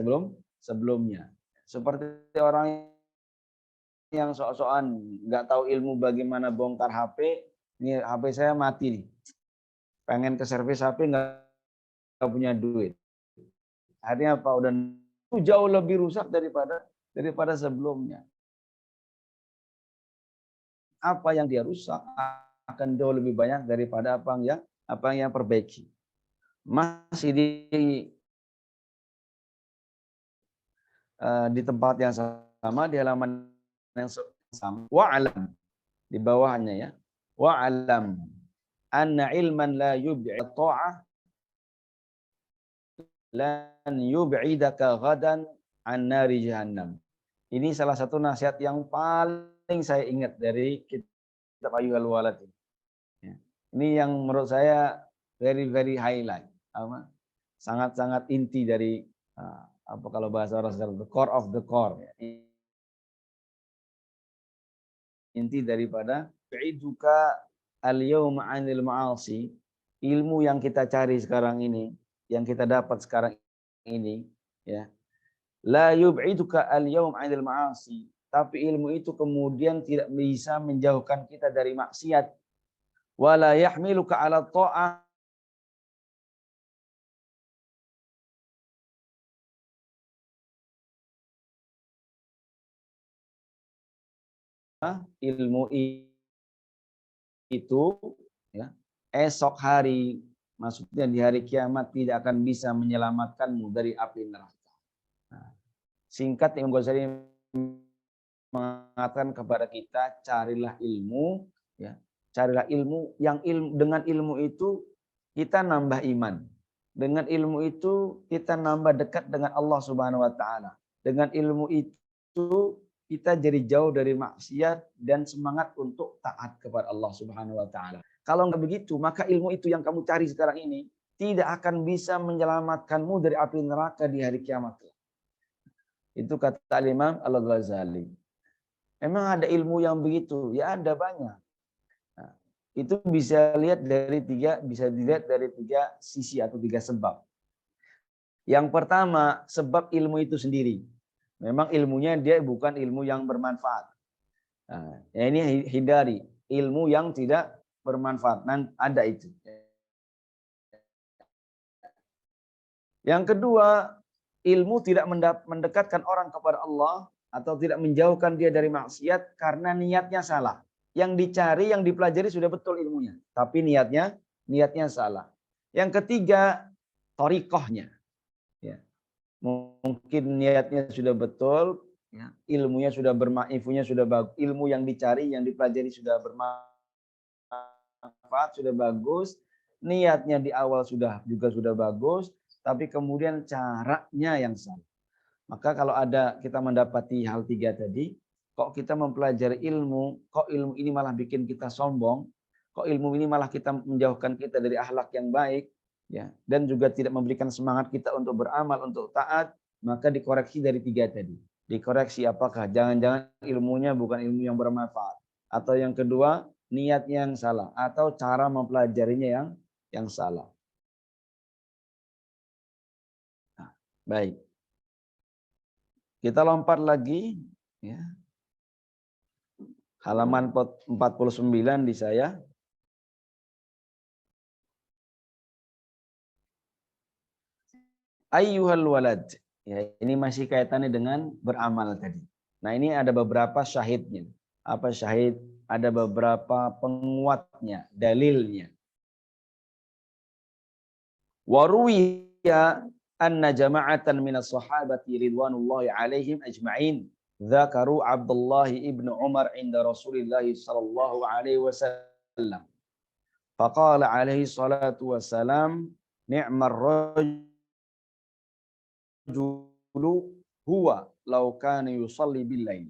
sebelumnya. Seperti orang yang sok-sokan nggak tahu ilmu bagaimana bongkar HP, ini HP saya mati nih, pengen ke servis HP nggak punya duit. Akhirnya apa? Udah jauh lebih rusak daripada sebelumnya. Apa yang dia rusak akan jauh lebih banyak daripada apa yang perbaiki. Masih di tempat yang sama, di halaman yang sama. Wa'alam, di bawahnya ya. Wa'alam anna ilman la yub'i ta'ah lan yub'idaka ghadan an nari jahannam. Ini salah satu nasihat yang paling saya ingat dari kitab Ayyuhal Walad. Ya. Ini yang menurut saya very highlight. Sangat-sangat inti dari apa kalau bahasa orang the core of the core. Ya. Inti daripada bi'iduka al-yawma 'anil ma'asi, ilmu yang kita cari sekarang ini, yang kita dapat sekarang ini, ya. La yub'iduka al-yawm 'anil ma'asi, tapi ilmu itu kemudian tidak bisa menjauhkan kita dari maksiat. Wala yahmiluka 'ala ta'ah, ilmu itu ya, esok hari, maksudnya di hari kiamat tidak akan bisa menyelamatkanmu dari api neraka. Nah, singkat Imam Ghazali mengatakan kepada kita, carilah ilmu, ya, carilah ilmu yang dengan ilmu itu kita nambah iman. Dengan ilmu itu kita nambah dekat dengan Allah Subhanahu wa taala. Dengan ilmu itu kita jadi jauh dari maksiat dan semangat untuk taat kepada Allah Subhanahu wa taala. Kalau enggak begitu, maka ilmu itu yang kamu cari sekarang ini tidak akan bisa menyelamatkanmu dari api neraka di hari kiamat. Itu kata Imam Al-Ghazali. Memang ada ilmu yang begitu? Ya ada banyak. Nah, itu bisa dilihat dari tiga sisi atau tiga sebab. Yang pertama, sebab ilmu itu sendiri. Memang ilmunya dia bukan ilmu yang bermanfaat. Nah, ini hindari ilmu yang tidak bermanfaat. Nanti ada itu. Yang kedua, ilmu tidak mendekatkan orang kepada Allah atau tidak menjauhkan dia dari maksiat karena niatnya salah. Yang dicari, yang dipelajari sudah betul ilmunya, tapi niatnya salah. Yang ketiga, thariqahnya. Ya. Mungkin niatnya sudah betul, ya. Ilmunya sudah ilmunya sudah bagus, ilmu yang dicari, yang dipelajari sudah bermanfaat, sudah bagus, niatnya di awal sudah bagus, tapi kemudian caranya yang salah. Maka kalau ada kita mendapati hal tiga tadi, kok kita mempelajari ilmu, kok ilmu ini malah bikin kita sombong, kok ilmu ini malah kita menjauhkan kita dari akhlak yang baik, ya, dan juga tidak memberikan semangat kita untuk beramal, untuk taat, maka dikoreksi dari tiga tadi. Dikoreksi apakah jangan-jangan ilmunya bukan ilmu yang bermanfaat, atau yang kedua niatnya yang salah, atau cara mempelajarinya yang salah. Nah, baik. Kita lompat lagi, ya. Halaman 49 di saya. Ayyuhal walad. Ya, ini masih kaitannya dengan beramal tadi. Nah, ini ada beberapa syahidnya. Apa syahid? Ada beberapa penguatnya, dalilnya. Waruwiya anna jama'atan minas sahabati ridwanullahi alaihim ajma'in dzakaru Abdullah ibn Umar inda Rasulillah sallallahu alaihi wasallam. Faqala alaihi salatu wassalam ni'mar rajulu huwa law kana yusalli bil lail.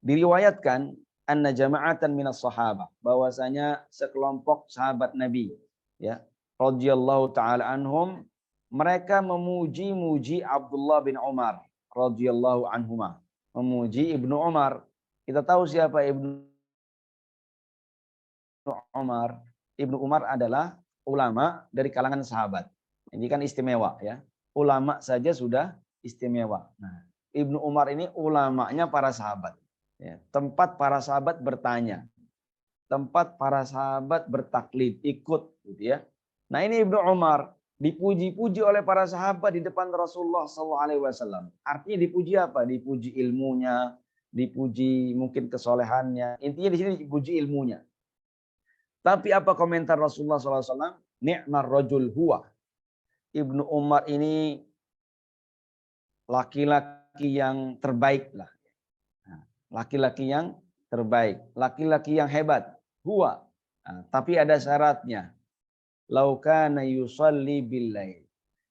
Diriwayatkan anna jama'atan minas sahabah, bahwasanya sekelompok sahabat Nabi, ya, radhiyallahu taala anhum, mereka memuji-muji Abdullah bin Umar radhiyallahu anhuma, memuji Ibnu Umar. Kita tahu siapa Ibnu Umar. Ibnu Umar adalah ulama dari kalangan sahabat. Ini kan istimewa, ya. Ulama saja sudah istimewa. Nah, Ibnu Umar ini ulamanya para sahabat. Ya, tempat para sahabat bertanya, tempat para sahabat bertaklid, ikut, gitu ya. Nah, ini Ibnu Umar dipuji-puji oleh para sahabat di depan Rasulullah SAW. Artinya dipuji apa? Dipuji ilmunya, dipuji mungkin kesolehannya. Intinya di sini dipuji ilmunya. Tapi apa komentar Rasulullah SAW? Ni'mar rajul huwa. Ibnu Umar ini laki-laki yang terbaik lah. Laki-laki yang terbaik, laki-laki yang hebat. Huwa. Nah, tapi ada syaratnya. Laukana yusalli billail.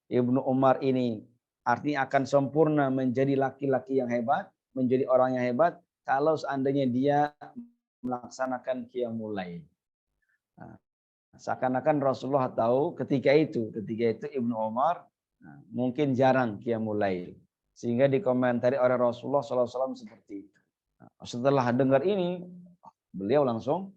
Ibnu Umar ini artinya akan sempurna menjadi laki-laki yang hebat, menjadi orang yang hebat kalau seandainya dia melaksanakan qiyamul lail. Nah, seakan-akan Rasulullah tahu ketika itu Ibnu Umar mungkin jarang qiyamul lail, sehingga dikomentari oleh Rasulullah SAW seperti itu. Nah, setelah dengar ini, beliau langsung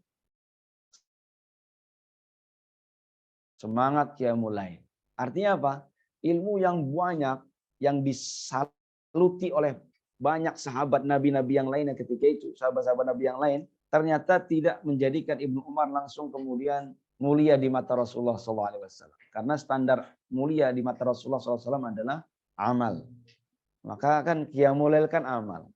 semangat qiyamul lail. Artinya apa? Ilmu yang banyak yang disaluti oleh banyak sahabat nabi-nabi yang lainnya ketika itu, sahabat-sahabat nabi yang lain, ternyata tidak menjadikan Ibnu Umar langsung kemudian mulia di mata Rasulullah SAW. Karena standar mulia di mata Rasulullah SAW adalah amal. Maka kan qiyamul lail kan amal.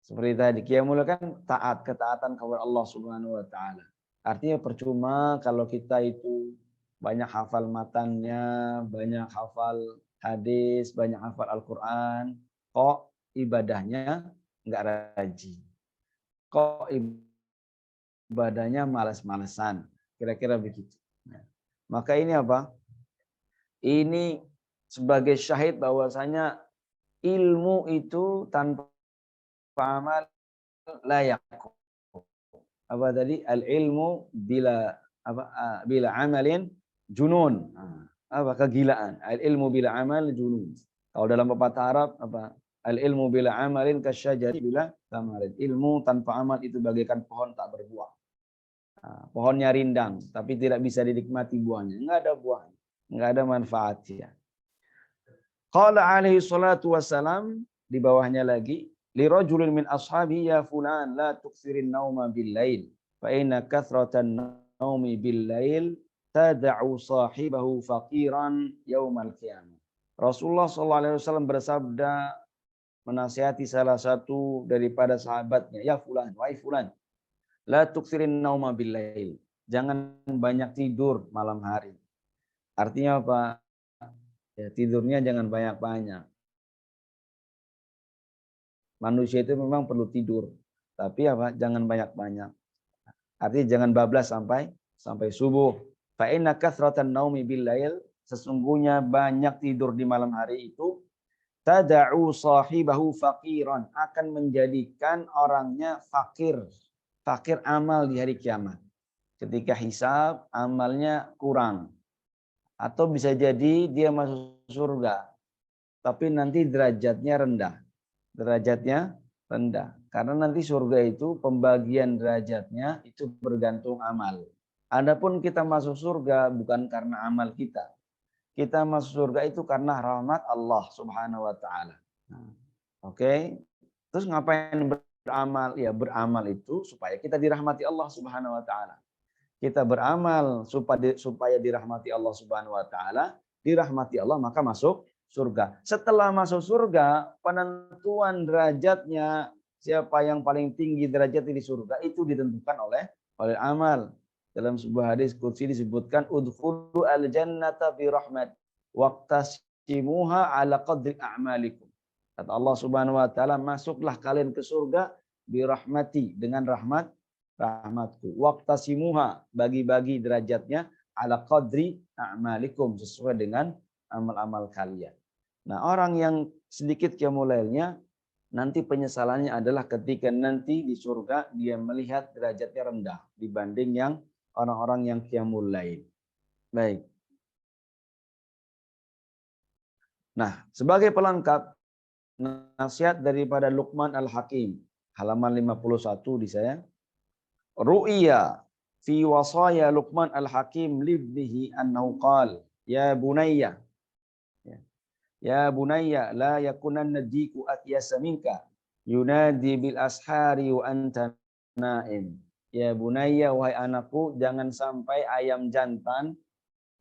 Seperti tadi, qiyamul lail kan taat, ketaatan kepada Allah Subhanahu wa taala. Artinya percuma kalau kita itu banyak hafal matannya, banyak hafal hadis, banyak hafal Al-Quran, kok ibadahnya nggak rajin, kok ibadahnya malas-malesan, kira-kira begitu. Nah, maka ini apa? Ini sebagai syahid bahwasanya ilmu itu tanpa amal layak. Apa tadi? Al-ilmu bila amalin junun. Apa? Kegilaan. Al-ilmu bila amal junun. Kalau dalam pepatah Arab apa? Al-ilmu bila amalin kasyajari bila tamarin. Ilmu tanpa amal itu bagaikan pohon tak berbuah. Pohonnya rindang tapi tidak bisa dinikmati buahnya. Enggak ada buahnya, enggak ada manfaatnya. Qala alaihi salatu wassalam, di bawahnya lagi, li rajulin min ashabi ya fulan la tuksirin nauma bil lail fa inna kathratan naumi bil lail tad'u sahibahu faqiran yaumal qiyamah. Rasulullah SAW bersabda menasihati salah satu daripada sahabatnya, ya fulan, wahai fulan, la tuksirin nauma bil lail. Jangan banyak tidur malam hari. Artinya apa? Ya, tidurnya jangan banyak-banyak. Manusia itu memang perlu tidur, tapi apa? Jangan banyak-banyak. Artinya jangan bablas sampai subuh. Fa inna kathratan naumi bil lail, sesungguhnya banyak tidur di malam hari itu tad'u sahibahu faqiran, akan menjadikan orangnya fakir. Fakir amal di hari kiamat. Ketika hisab amalnya kurang. Atau bisa jadi dia masuk surga, tapi nanti derajatnya rendah. Derajatnya rendah. Karena nanti surga itu pembagian derajatnya itu bergantung amal. Adapun kita masuk surga bukan karena amal kita. Kita masuk surga itu karena rahmat Allah Subhanahu wa taala. Oke. Terus ngapain beramal? Ya, beramal itu supaya kita dirahmati Allah Subhanahu wa taala. Kita beramal supaya dirahmati Allah Subhanahu wa taala, dirahmati Allah maka masuk surga. Setelah masuk surga, penentuan derajatnya siapa yang paling tinggi derajatnya di surga itu ditentukan oleh amal. Dalam sebuah hadis qudsi disebutkan udkhulu al-jannata bi rahmat waqtasimuha ala qadri a'malikum. Kata Allah Subhanahu wa taala, masuklah kalian ke surga bi rahmati, dengan rahmatku. Waqtasimuha, bagi-bagi derajatnya ala qadri a'malikum, sesuai dengan amal-amal kalian. Nah, orang yang sedikit qiyamul lailnya nanti penyesalannya adalah ketika nanti di surga dia melihat derajatnya rendah dibanding yang orang-orang yang qiyamul lail. Baik. Nah, sebagai pelengkap nasihat daripada Luqman Al-Hakim, halaman 51 di saya. Ru'ya fi wasaya Luqman Al-Hakim libnihi annahu qala ya bunayya la yakunanna diku atyasa minka yunadi bil ashari wa anta naim. Ya bunayya, wahai anakku, jangan sampai ayam jantan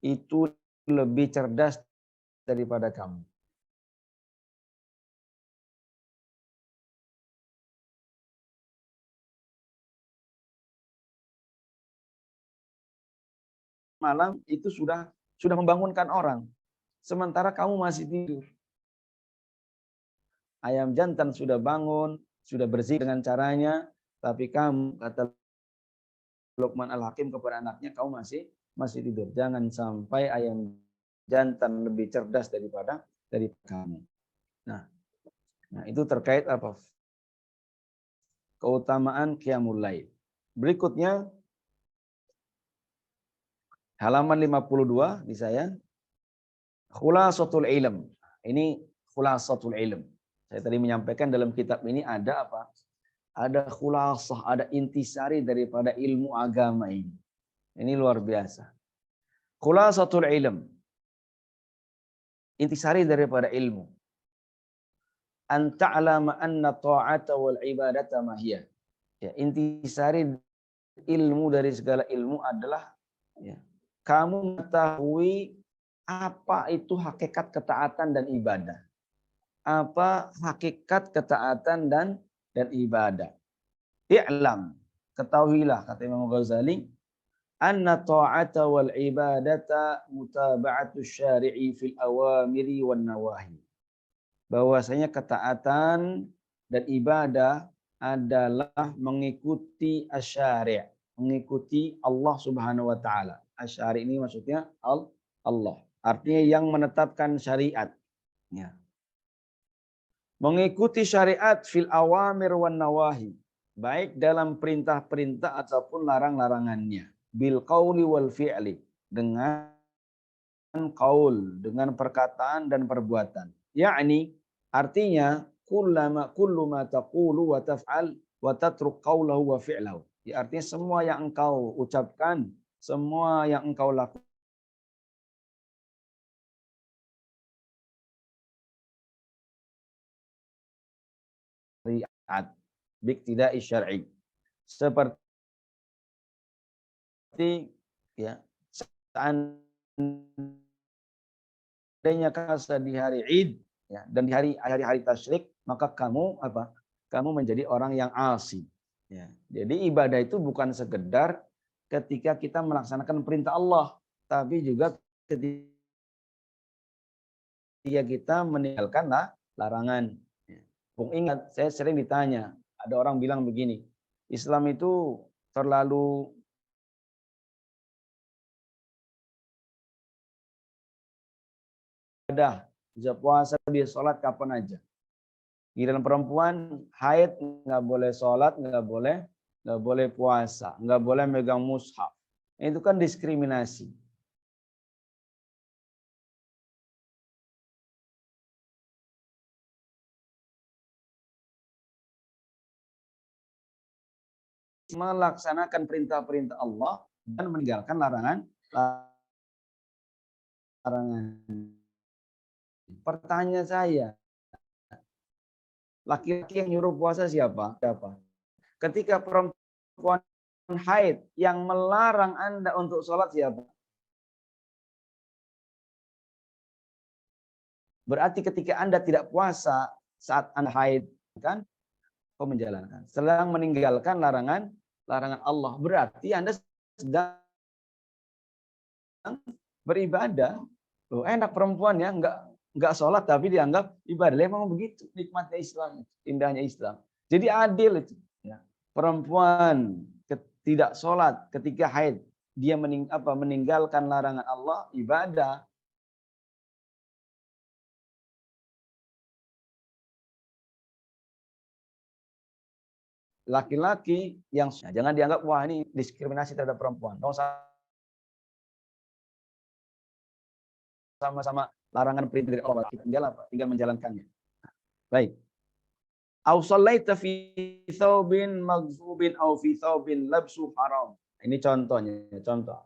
itu lebih cerdas daripada kamu. Malam itu sudah membangunkan orang, sementara kamu masih tidur. Ayam jantan sudah bangun, sudah bersih dengan caranya, tapi kamu, kata Luqman Al-Hakim kepada anaknya, kamu masih tidur. Jangan sampai ayam jantan lebih cerdas daripada kamu. Nah, itu terkait apa? Keutamaan qiyamul lail. Berikutnya halaman 52 di saya. Khulasatul ilm. Ini khulasatul ilm. Saya tadi menyampaikan dalam kitab ini ada apa? Ada khulasah, ada intisari daripada ilmu agama ini. Ini luar biasa. Khulasatul ilm. Intisari daripada ilmu. An ta'lama anna ta'ata wal ibadata mahiyah. Ya, intisari ilmu dari segala ilmu adalah ya, kamu mengetahui apa itu hakikat ketaatan dan ibadah. Apa hakikat ketaatan dan ibadah. I'lam, ketahuilah, kata Imam Ghazali, anna ta'ata wal ibadata mutaba'atu syari'i fil awamiri wan nawahi. Bahwasanya ketaatan dan ibadah adalah mengikuti asyari', mengikuti Allah Subhanahu wa taala. Asyari' ini maksudnya Allah. Artinya yang menetapkan syariat. Ya. Mengikuti syariat fil awamir wan nawahi, baik dalam perintah-perintah ataupun larang-larangannya. Bil qauli wal fi'li, dengan qaul, dengan perkataan dan perbuatan. Yakni artinya kullu ma taqulu wa taf'al wa tatruk qawlahu wa fi'lahu. Ya, artinya semua yang engkau ucapkan, semua yang engkau lakukan biqtida'i syar'i. Seperti ya, seandainya kasa di hari Id ya, dan di hari-hari tasyrik, maka kamu apa? Kamu menjadi orang yang asi. Ya. Jadi ibadah itu bukan sekedar ketika kita melaksanakan perintah Allah, tapi juga ketika kita meninggalkan larangan. Bung ingat, saya sering ditanya, ada orang bilang begini, Islam itu terlalu ibadah, bisa puasa, bisa sholat kapan aja. Giliran perempuan haid nggak boleh sholat, nggak boleh puasa, nggak boleh megang mushaf. Itu kan diskriminasi. Melaksanakan perintah-perintah Allah dan meninggalkan larangan. Pertanyaan saya, laki-laki yang nyuruh puasa siapa? Ketika perempuan haid yang melarang Anda untuk sholat siapa? Berarti ketika Anda tidak puasa saat Anda haid, kan? Kau menjalankan. Sedang meninggalkan larangan Allah. Berarti Anda sedang beribadah. Loh, enak perempuan ya, enggak sholat tapi dianggap ibadah. Memang begitu nikmatnya Islam, indahnya Islam. Jadi adil itu. Ya. Perempuan tidak sholat ketika haid, dia meninggalkan larangan Allah, ibadah. Laki-laki yang jangan dianggap wah ini diskriminasi terhadap perempuan. Dong sama-sama larangan perintah dari Allah, tinggal menjalankannya. Baik. Au shallaita fi thawbin maghzubin au fi thawbin labsu haram. Ini contohnya, contoh.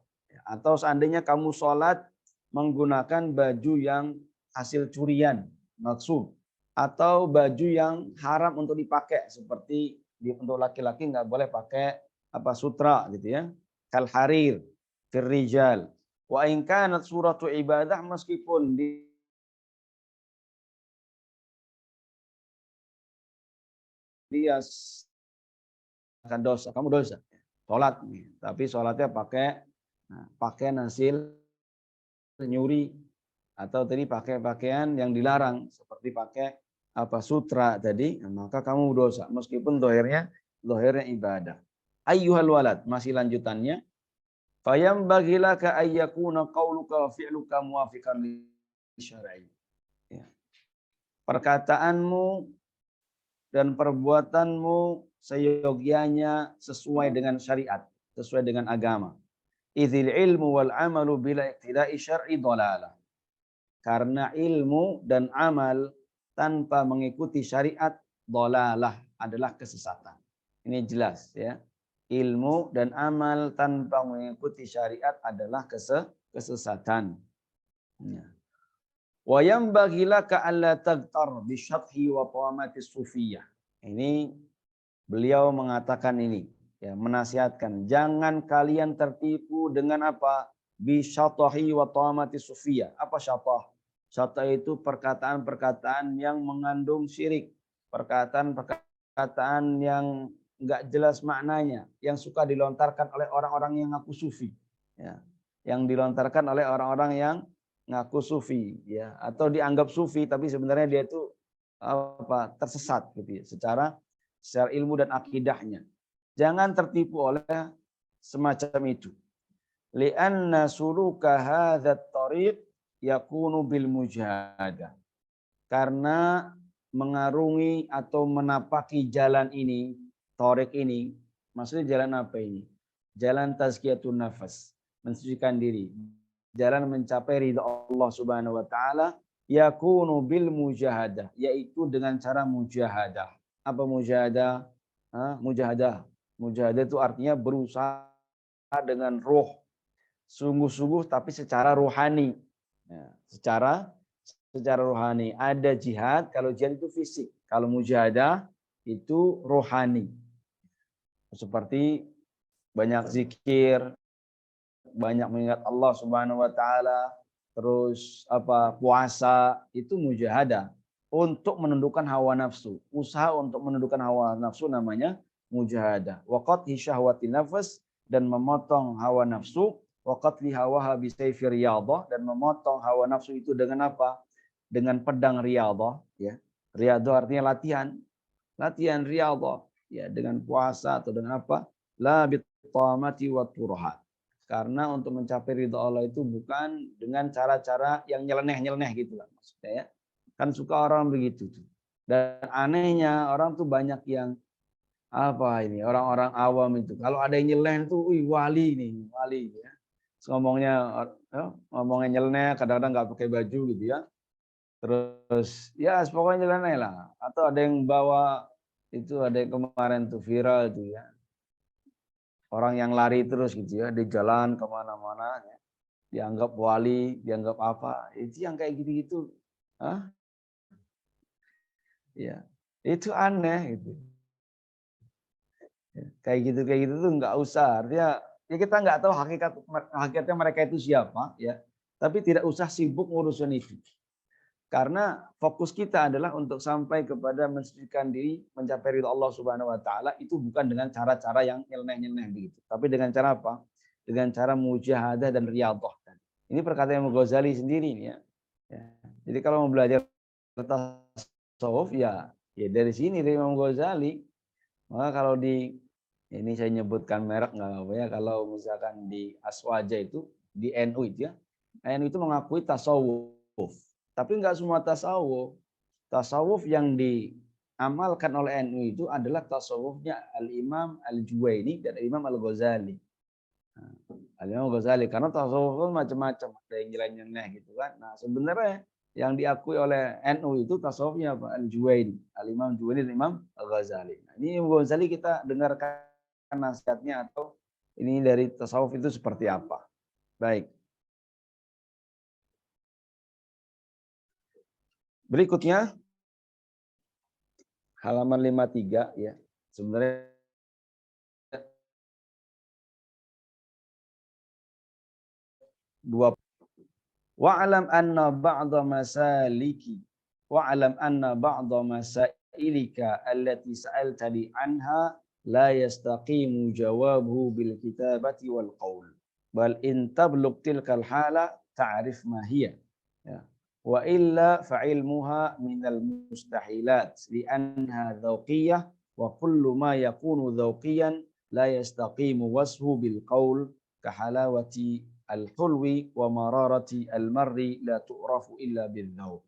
Atau seandainya kamu sholat menggunakan baju yang hasil curian, maksud, atau baju yang haram untuk dipakai, seperti untuk laki-laki nggak boleh pakai sutra gitu ya, kal harir, fir rijal. Wa in kanat suratu ibadah, meskipun dia akan dosa, kamu dosa. Sholat, tapi sholatnya pakai hasil nyuri, atau tadi pakai pakaian yang dilarang seperti pakai sutra tadi, maka kamu dosa meskipun dohirnya ibadah. Ayyuhal walad, masih lanjutannya, fayam bagilaka ayyakuna qauluka wa fi'luka muwafiqan li syar'i. Ya. Perkataanmu dan perbuatanmu seyogianya sesuai dengan syariat, sesuai dengan agama. Idzil ilmu wal amalu bila iqtida'i syar'i dhalalah. Karena ilmu dan amal tanpa mengikuti syariat dhalalah, adalah kesesatan. Ini jelas ya. Ilmu dan amal tanpa mengikuti syariat adalah kesesatan. Ya. Wa yanbaghi laka alla taghtar bi syadhi wa qamati sufiyah. Ini beliau mengatakan ini, ya, menasihatkan jangan kalian tertipu dengan bi syadhi wa qamati sufiyah. Apa syadhah? Syadhah itu perkataan-perkataan yang mengandung syirik, perkataan-perkataan yang enggak jelas maknanya, yang suka dilontarkan oleh orang-orang yang ngaku sufi, ya. Yang dilontarkan oleh orang-orang yang ngaku sufi, ya, atau dianggap sufi tapi sebenarnya dia itu tersesat gitu ya, secara ilmu dan akidahnya. Jangan tertipu oleh semacam itu. Li'anna suluka hadzat thariq yakunu bil mujahadah. Karena mengarungi atau menapaki jalan ini, thariq ini, maksudnya jalan apa ini? Jalan tazkiyatun nafas, mensucikan diri. Jalan mencapai ridha Allah Subhanahu wa taala, yakunu bil mujahadah, yaitu dengan cara mujahadah. Apa mujahadah? Mujahadah itu artinya berusaha dengan roh, sungguh-sungguh tapi secara rohani. Ya, secara rohani. Ada jihad, kalau jihad itu fisik. Kalau mujahadah itu rohani. Seperti banyak zikir, banyak mengingat Allah Subhanahu wa taala, terus puasa, itu mujahadah untuk menundukkan hawa nafsu. Usaha untuk menundukkan hawa nafsu namanya mujahadah. Wa qat'i syahwati nafs, dan memotong hawa nafsu. Wa qatli hawaha bi sayfi riyadhah, dan memotong hawa nafsu itu dengan apa? Dengan pedang riyadhah, ya. Riyadhah artinya latihan. Latihan riyadhah, ya, dengan puasa atau dengan apa? La bitamati wa turha. Karena untuk mencapai ridha Allah itu bukan dengan cara-cara yang nyeleneh-nyeleneh gitu lah maksudnya, ya. Kan suka orang begitu tuh. Dan anehnya orang tuh banyak yang orang-orang awam itu. Kalau ada yang nyeleneh tuh, wali nih, wali ya. Ngomongnya nyeleneh, kadang-kadang nggak pakai baju gitu ya. Terus ya pokoknya nyeleneh lah. Atau ada yang bawa itu, ada yang kemarin tuh viral tuh ya. Orang yang lari terus gitu ya, di jalan kemana-mana, ya. Dianggap wali, dianggap apa, itu yang kayak gitu-gitu. Ya, itu aneh gitu. Ya, kayak gitu tuh nggak usah. Artinya ya kita nggak tahu hakikatnya mereka itu siapa, ya. Tapi tidak usah sibuk ngurusin itu. Karena fokus kita adalah untuk sampai kepada mensucikan diri, mencapai ridha Allah Subhanahu wa taala, itu bukan dengan cara-cara yang nyeleneh-nyeleneh begitu. Tapi dengan cara apa? Dengan cara mujahadah dan riyadhah. Ini perkataan Imam Ghazali sendiri nih, ya. Jadi kalau mau belajar tasawuf ya dari sini, dari Imam Ghazali. Maka kalau ini saya nyebutkan merek nggak apa ya, kalau misalkan di Aswaja itu, di NU itu ya, NU itu mengakui tasawuf. Tapi nggak semua tasawuf. Tasawuf yang diamalkan oleh NU itu adalah tasawufnya Al-Imam Al-Juwaini dan Imam Al-Ghazali. Al-Imam Al-Ghazali, karena tasawuf itu macam-macam, ada yang nyeleneh gitu kan. Nah, sebenarnya yang diakui oleh NU itu tasawufnya apa? Al-Juwaini, Al-Imam Juwaini dan Imam Al-Ghazali. Nah, ini Imam Ghazali kita dengarkan nasihatnya, atau ini dari tasawuf itu seperti apa. Baik. Berikutnya halaman 53 ya. Sebenarnya dua. Wa'lam anna ba'da masaliki wa'lam anna ba'da masailika allati sa'altani anha la yastaqimu jawabuhu bil kitabati wal qaul bal in tablugh tilkal hala ta'rif ma hiya, ya. Wa illa fa'ilmuha minal mustahilat li'anha dhawqiyah wa kullu ma yakunu dhawqiyan la yastaqimu wasfu bil qaul kahalawati al-hulwi wa mararati al-marri la tu'rafu illa bil-dhawq.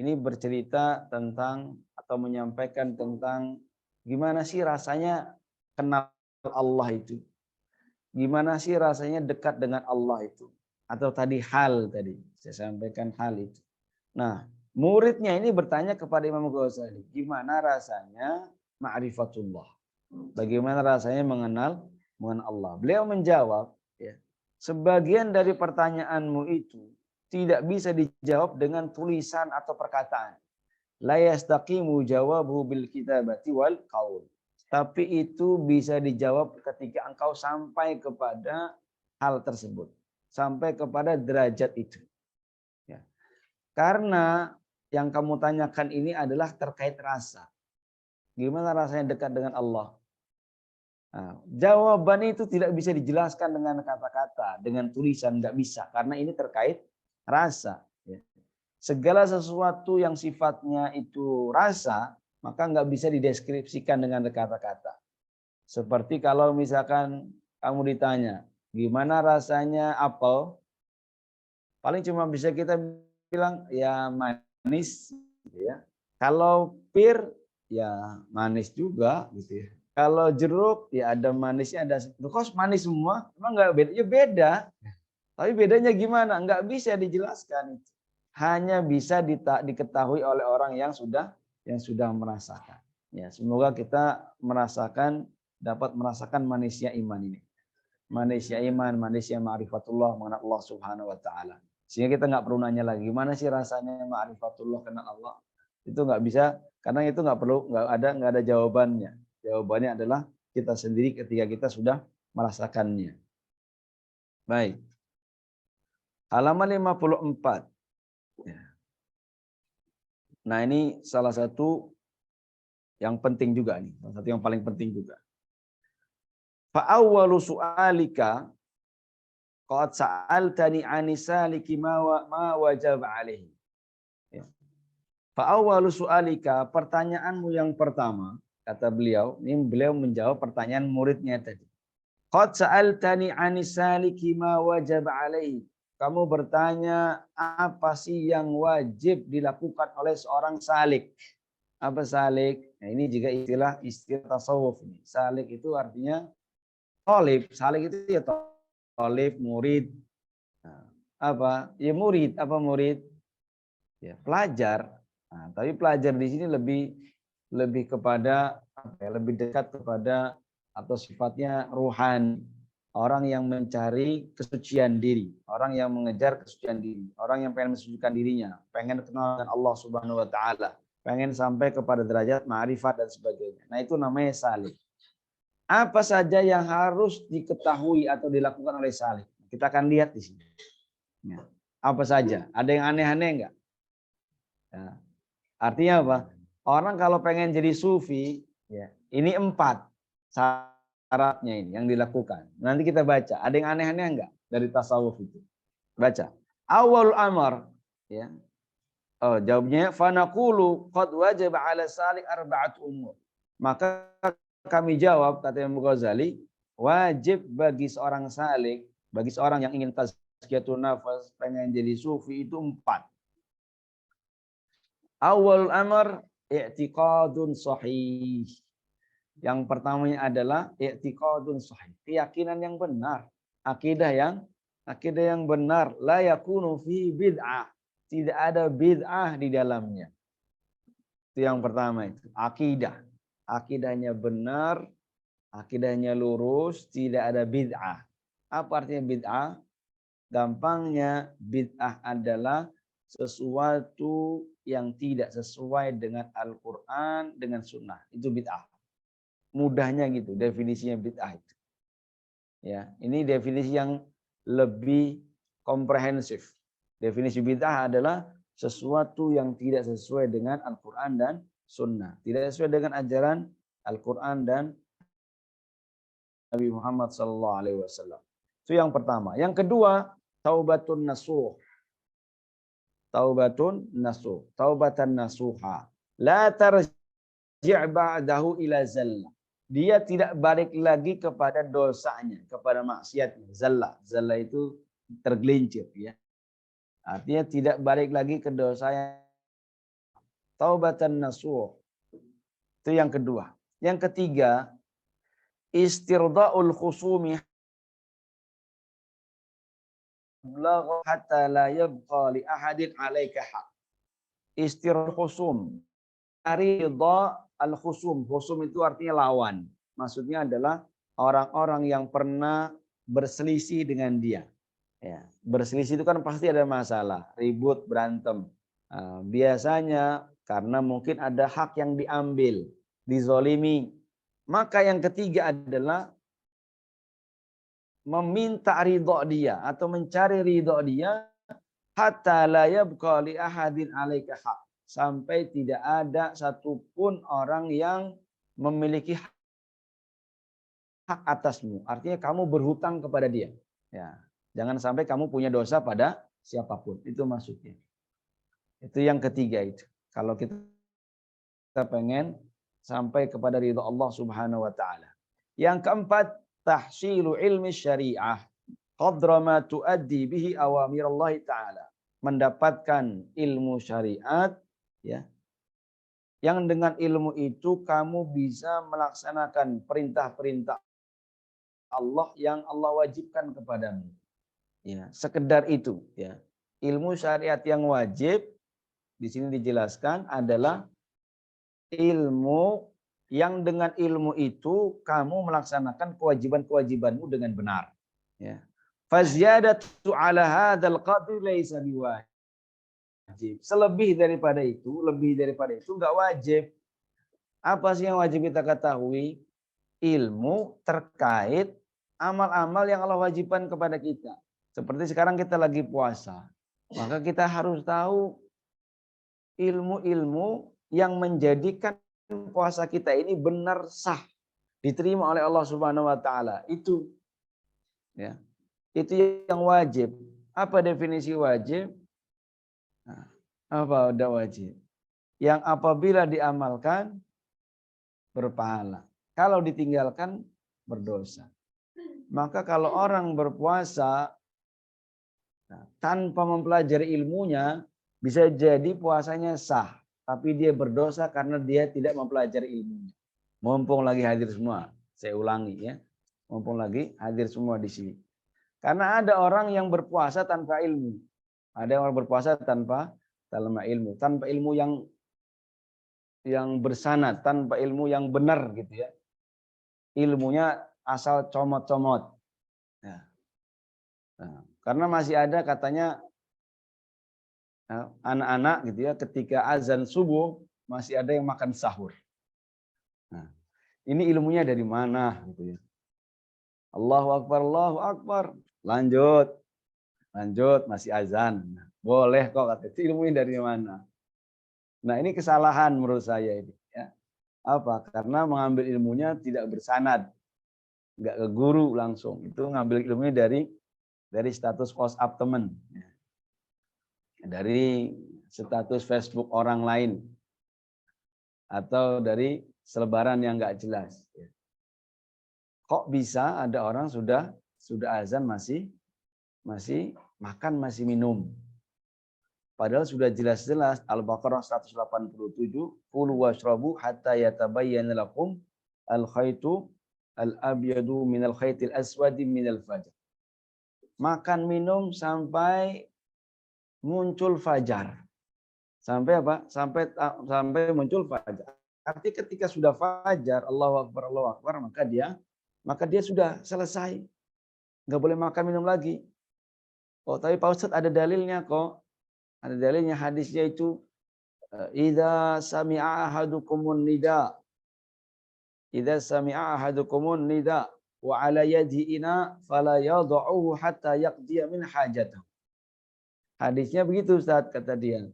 Ini bercerita tentang atau menyampaikan tentang gimana sih rasanya kenal Allah itu. Gimana sih rasanya dekat dengan Allah itu. Atau tadi hal tadi. Saya sampaikan hal itu. Nah, muridnya ini bertanya kepada Imam Ghazali, gimana rasanya ma'rifatullah? Bagaimana rasanya mengenal Allah? Beliau menjawab, ya, sebagian dari pertanyaanmu itu tidak bisa dijawab dengan tulisan atau perkataan. La yastaqimu jawabuhu bil kitabati wal qaul. Tapi itu bisa dijawab ketika engkau sampai kepada hal tersebut, sampai kepada derajat itu. Ya. Karena yang kamu tanyakan ini adalah terkait rasa. Gimana rasanya dekat dengan Allah? Nah, jawaban itu tidak bisa dijelaskan dengan kata-kata, dengan tulisan, nggak bisa. Karena ini terkait rasa. Ya. Segala sesuatu yang sifatnya itu rasa, maka nggak bisa dideskripsikan dengan kata-kata. Seperti kalau misalkan kamu ditanya, gimana rasanya apel? Paling cuma bisa kita bilang ya manis, gitu ya. Kalau pir ya manis juga, gitu ya. Kalau jeruk ya ada manisnya, ada. Kok manis semua? Emang nggak beda? Ya beda. Tapi bedanya gimana? Nggak bisa dijelaskan. Hanya bisa diketahui oleh orang yang sudah merasakan. Ya, semoga kita dapat merasakan manisnya iman ini. Manisnya iman, manisnya ma'rifatullah, mengenal Allah Subhanahu wa taala. Sehingga kita nggak perlu nanya lagi, gimana sih rasanya ma'rifatullah, kenal Allah? Itu nggak bisa, karena itu nggak ada jawabannya. Jawabannya adalah kita sendiri ketika kita sudah merasakannya. Baik. Halaman 54. Nah, ini salah satu yang penting juga nih, salah satu yang paling penting juga. Fa awwalu su'alika qad sa'altani 'ani saliki ma wajib alaihi. Ya. Fa awwalu su'alika, pertanyaanmu yang pertama, kata beliau, ini beliau menjawab pertanyaan muridnya tadi. Qad sa'altani 'ani saliki ma wajib alaihi. Kamu bertanya apa sih yang wajib dilakukan oleh seorang salik? Apa salik? Nah, ini juga istilah tasawuf. Salik itu artinya thalib. Salik itu ya thalib, murid. Nah, apa? Ya murid. Apa murid? Ya pelajar. Nah, tapi pelajar di sini lebih kepada lebih dekat kepada atau sifatnya ruhani. Orang yang mencari kesucian diri, orang yang mengejar kesucian diri, orang yang pengen mensucikan dirinya, pengen kenal dengan Allah Subhanahu wa taala, pengen sampai kepada derajat ma'rifat dan sebagainya. Nah, itu namanya salik. Apa saja yang harus diketahui atau dilakukan oleh salik? Kita akan lihat di sini. Ya. Apa saja? Ada yang aneh-aneh enggak? Ya. Artinya apa? Orang kalau pengen jadi sufi, ya, ini 4 syaratnya ini yang dilakukan. Nanti kita baca. Ada yang aneh-aneh enggak dari tasawuf itu? Baca. Awal amar, ya. Oh, jawabnya fanaqulu qad wajaba 'ala salik arba'at umur. Maka kami jawab, kata Imam Ghazali, wajib bagi seorang salik, bagi seorang yang ingin tazkiyatun nafas, pengen jadi sufi itu 4. Awal amar i'tiqadun sahih. Yang pertamanya adalah i'tiqadun sahih, keyakinan yang benar, akidah yang benar, la yakunu fi bid'ah, tidak ada bid'ah di dalamnya. Itu yang pertama itu, akidah. Akidahnya benar, akidahnya lurus, tidak ada bid'ah. Apa artinya bid'ah? Gampangnya bid'ah adalah sesuatu yang tidak sesuai dengan Al-Quran, dengan sunnah. Itu bid'ah. Mudahnya gitu, definisinya bid'ah itu. Ya, ini definisi yang lebih komprehensif. Definisi bid'ah adalah sesuatu yang tidak sesuai dengan Al-Quran dan sunnah. Tidak sesuai dengan ajaran Al-Quran dan Nabi Muhammad SAW. Itu yang pertama. Yang kedua, taubatun nasuh. Taubatun nasuh. Taubatan nasuha. La tarji' ba'dahu ila zallah. Dia tidak balik lagi kepada dosanya, kepada maksiatnya. Zallah. Zallah itu tergelincir. Ya. Artinya tidak balik lagi ke dosanya. Taubatan nasuh. Itu yang kedua. Yang ketiga, istirda'ul khusumi hatta la yabqa li ahadin 'alaika haq. Istirul khusum. Ridha al-khusum. Khusum itu artinya lawan. Maksudnya adalah orang-orang yang pernah berselisih dengan dia. Ya, berselisih itu kan pasti ada masalah, ribut, berantem. Biasanya karena mungkin ada hak yang diambil, dizolimi. Maka yang ketiga adalah meminta ridho dia atau mencari ridho dia hatta la yabqa li ahadin 'alaika haq, sampai tidak ada satupun orang yang memiliki hak atasmu. Artinya kamu berhutang kepada dia. Ya, jangan sampai kamu punya dosa pada siapapun. Itu maksudnya. Itu yang ketiga itu. Kalau kita pengen sampai kepada ridho Allah Subhanahu wa taala. Yang keempat, tahsilu ilmi syariah qadra ma tuaddi bihi awamir Allah taala. Mendapatkan ilmu syariat, ya. Yang dengan ilmu itu kamu bisa melaksanakan perintah-perintah Allah yang Allah wajibkan kepadamu. Ya, sekedar itu, ya. Ilmu syariat yang wajib di sini dijelaskan adalah ilmu yang dengan ilmu itu kamu melaksanakan kewajiban-kewajibanmu dengan benar. Ya. Faziyadatu ala hadzal qadri laisa biwajib. wajib. Selebih daripada itu, nggak wajib. Apa sih yang wajib kita ketahui? Ilmu terkait amal-amal yang Allah wajibkan kepada kita. Seperti sekarang kita lagi puasa. Maka kita harus tahu ilmu-ilmu yang menjadikan puasa kita ini benar sah, diterima oleh Allah Subhanahu wa taala. Itu ya. Itu yang wajib. Apa definisi wajib? Nah, apa udah wajib? Yang apabila diamalkan berpahala. Kalau ditinggalkan berdosa. Maka kalau orang berpuasa tanpa mempelajari ilmunya, bisa jadi puasanya sah, tapi dia berdosa karena dia tidak mempelajari ilmunya. Mumpung lagi hadir semua, saya ulangi ya. Mumpung lagi hadir semua di sini. Karena ada orang yang berpuasa tanpa ilmu. Ada orang berpuasa tanpa ilmu, tanpa ilmu yang bersanad, tanpa ilmu yang benar gitu ya. Ilmunya asal comot-comot. Nah, karena masih ada katanya anak-anak gitu ya, ketika azan subuh masih ada yang makan sahur. Nah, ini ilmunya dari mana gitu ya. Allahu Akbar, Allahu Akbar. Lanjut masih azan. Boleh kok kata itu, ilmunya dari mana? Nah, ini kesalahan menurut saya ini ya. Apa? Karena mengambil ilmunya tidak bersanad. Enggak ke guru langsung. Itu ngambil ilmunya dari status WhatsApp teman. Dari status Facebook orang lain. Atau dari selebaran yang enggak jelas. Kok bisa ada orang sudah azan masih makan, masih minum. Padahal sudah jelas-jelas Al-Baqarah 187, kulu washrabu hatta yatabayyana lakum al-khaytu al-abyadu minal khaytil aswadi minal fajr. Makan minum sampai muncul fajar. Sampai apa? Sampai muncul fajar. Artinya ketika sudah fajar, Allahu Akbar, maka dia sudah selesai. Enggak boleh makan minum lagi. Oh, tapi Pak Ustadz ada dalilnya kok. Ada dalilnya, hadisnya itu idza sami'a ahadukumun nida. Idza sami'a ahadukumun nida wa ala yadihi ina fala yad'uhu hatta yaqdiya min hajatah. Hadisnya begitu Ustaz, kata dia.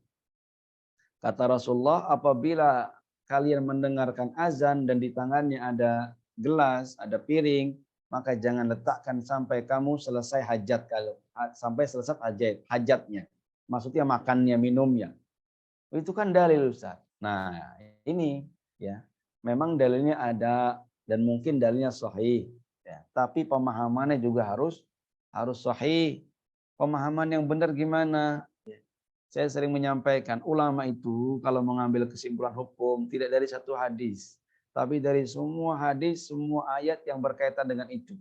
Kata Rasulullah, apabila kalian mendengarkan azan dan di tangannya ada gelas, ada piring, maka jangan letakkan sampai kamu selesai hajat kalau sampai selesai hajatnya. Maksudnya makannya, minumnya. Itu kan dalil Ustaz. Nah, ini ya. Memang dalilnya ada dan mungkin dalilnya sahih ya. Tapi pemahamannya juga harus sahih. Pemahaman yang benar gimana? Saya sering menyampaikan, ulama itu kalau mengambil kesimpulan hukum tidak dari satu hadis, tapi dari semua hadis, semua ayat yang berkaitan dengan itu.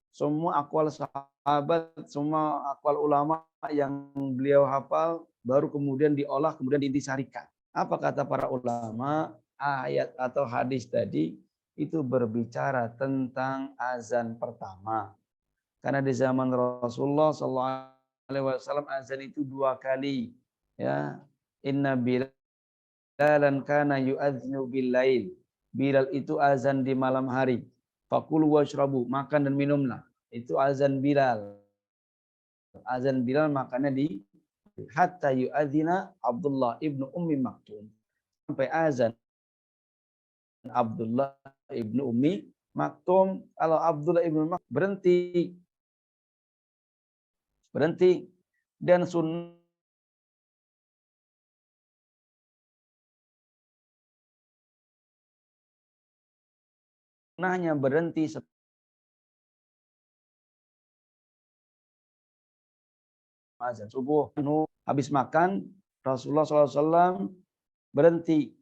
Semua aqwal sahabat, semua aqwal ulama yang beliau hafal, baru kemudian diolah, kemudian diintisarikan. Apa kata para ulama? Ayat atau hadis tadi itu berbicara tentang azan pertama. Karena di zaman Rasulullah SAW azan itu 2 kali. Ya, inna bilalan kana yu'adzinu bil-lail. Bilal itu azan di malam hari. Fakulu washrabu, makan dan minumlah. Itu azan Bilal. Azan Bilal makannya di hatta yu'adzina Abdullah ibnu Ummi Maktum. Sampai azan Abdullah ibnu Ummi Maktum. Kalau Abdullah ibnu Maktum berhenti dan sunnahnya berhenti azan subuh. Habis makan Rasulullah SAW berhenti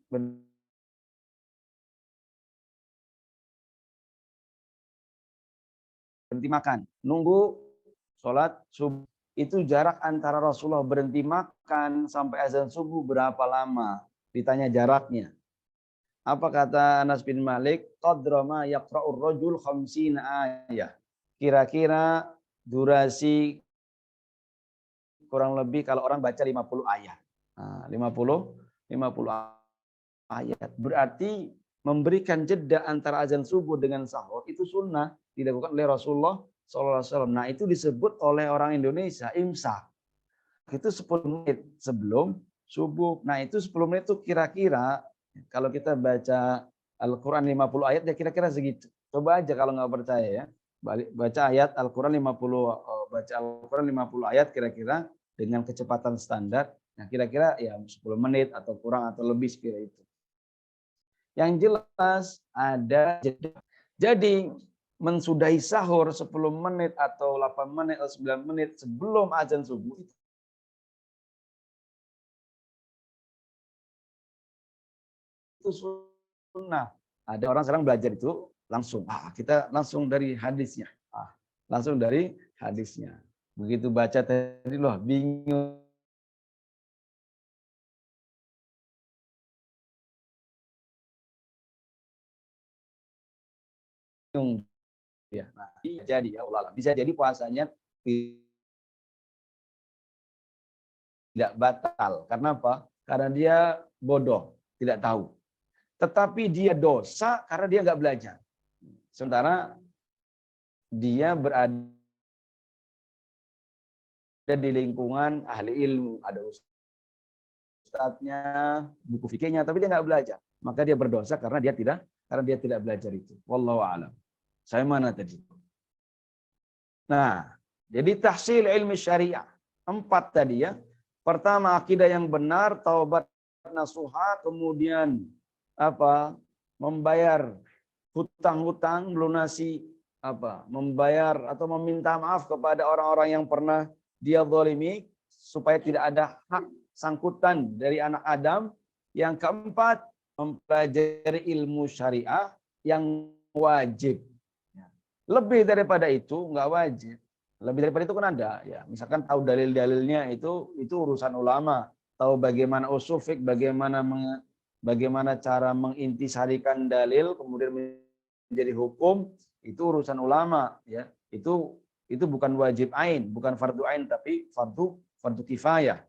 makan, nunggu sholat subuh. Itu jarak antara Rasulullah berhenti makan sampai azan subuh berapa lama? Ditanya jaraknya. Apa kata Anas bin Malik? Qadra ma yaqra'ur rajul 50 ayat. Kira-kira durasi kurang lebih kalau orang baca 50 ayat. Nah, 50 ayat. Berarti memberikan jeda antara azan subuh dengan sahur itu sunnah dilakukan oleh Rasulullah SAW. Nah, itu disebut oleh orang Indonesia imsak. Itu 10 menit sebelum subuh. Nah, itu 10 menit itu kira-kira kalau kita baca Al-Quran 50 ayat ya kira-kira segitu. Coba aja kalau nggak percaya ya. Baca ayat Al-Quran 50 baca Al-Quran 50 ayat kira-kira dengan kecepatan standar. Nah, kira-kira ya 10 menit atau kurang atau lebih sekira itu. Yang jelas ada jeda. Jadi mensudahi sahur 10 menit atau 8 menit atau 9 menit sebelum azan subuh itu sunnah. Ada orang sekarang belajar itu langsung. Kita langsung dari hadisnya. Langsung dari hadisnya. Begitu baca tadi loh bingung. Ya, nah, jadi ya Allah, bisa jadi puasanya tidak batal. Karena apa? Karena dia bodoh, tidak tahu. Tetapi dia dosa karena dia nggak belajar. Sementara dia berada di lingkungan ahli ilmu, ada ustadznya, buku fikihnya, tapi dia nggak belajar. Maka dia berdosa karena dia tidak belajar itu. Wallahu a'lam. Saya mana tadi? Nah, jadi tahsil ilmu syariah 4 tadi ya. Pertama akidah yang benar, taubat nasuha, kemudian apa? Membayar hutang-hutang, melunasi apa? Membayar atau meminta maaf kepada orang-orang yang pernah dia zalimi supaya tidak ada hak sangkutan dari anak Adam. Yang keempat, mempelajari ilmu syariah yang wajib. Lebih daripada itu nggak wajib. Lebih daripada itu kan ada ya. Misalkan tahu dalil-dalilnya itu urusan ulama. Tahu bagaimana usul fiqh, bagaimana cara mengintisarikan dalil kemudian menjadi hukum, itu urusan ulama ya. Itu bukan wajib ain, bukan fardu ain tapi fardu kifayah.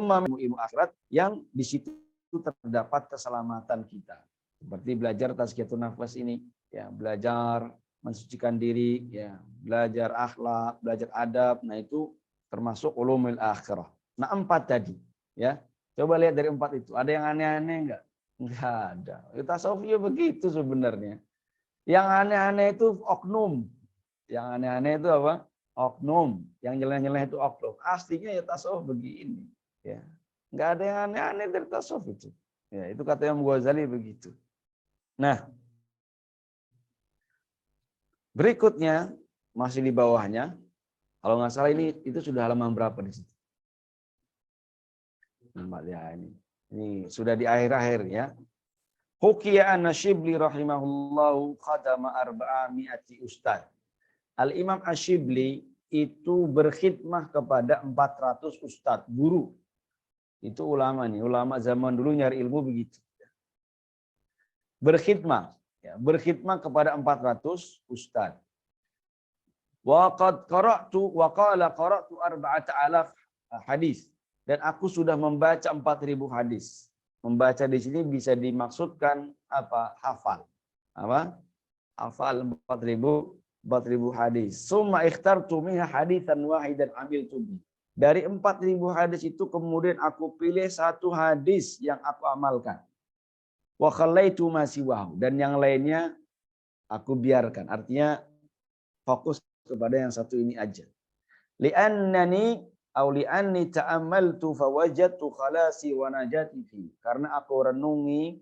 Ilmu akhirat yang di situ terdapat keselamatan kita. Seperti belajar tazkiyatun nafas ini, ya, belajar mensucikan diri, ya, belajar akhlak, belajar adab. Nah, itu termasuk ulumul akhirah. Nah, 4 tadi, ya. Coba lihat dari 4 itu, ada yang aneh-aneh enggak? Enggak ada. Tasawuf ya begitu sebenarnya. Yang aneh-aneh itu oknum. Yang aneh-aneh itu apa? Oknum. Yang nyeleneh-nyeleneh itu oknum. Aslinya ya tasawuf begini, ya. Enggak ada yang aneh-aneh dari tasawuf itu. Ya, itu kata Imam Ghazali begitu. Nah, berikutnya masih di bawahnya, kalau nggak salah itu sudah halaman berapa di situ? Ya, ini sudah di akhir-akhir ya. Hukiya an-Shibli rahimahullahu khadama 400 ustaz. Al-Imam Ash-Shibli itu berkhidmah kepada 400 ustaz, guru. Itu ulama nih, ulama zaman dulu nyari ilmu begitu. Berkhidmah, ya, berkhidmah kepada 400 ustaz. Wa qad qara'tu wa qala qara'tu 4,000 hadis, dan aku sudah membaca 4.000 hadis. Membaca di sini bisa dimaksudkan apa? Hafal. Apa? Hafal 4.000 hadis. Summa ikhtartu minha haditsan wahidan amiltu bi. Dari 4.000 hadis itu kemudian aku pilih 1 hadis yang aku amalkan. Wa khallaitu ma siwahu, dan yang lainnya aku biarkan. Artinya fokus kepada yang 1 ini aja. Li'annani ta'ammaltu fawajadtu khalasi wa najati fi. Karena aku renungi,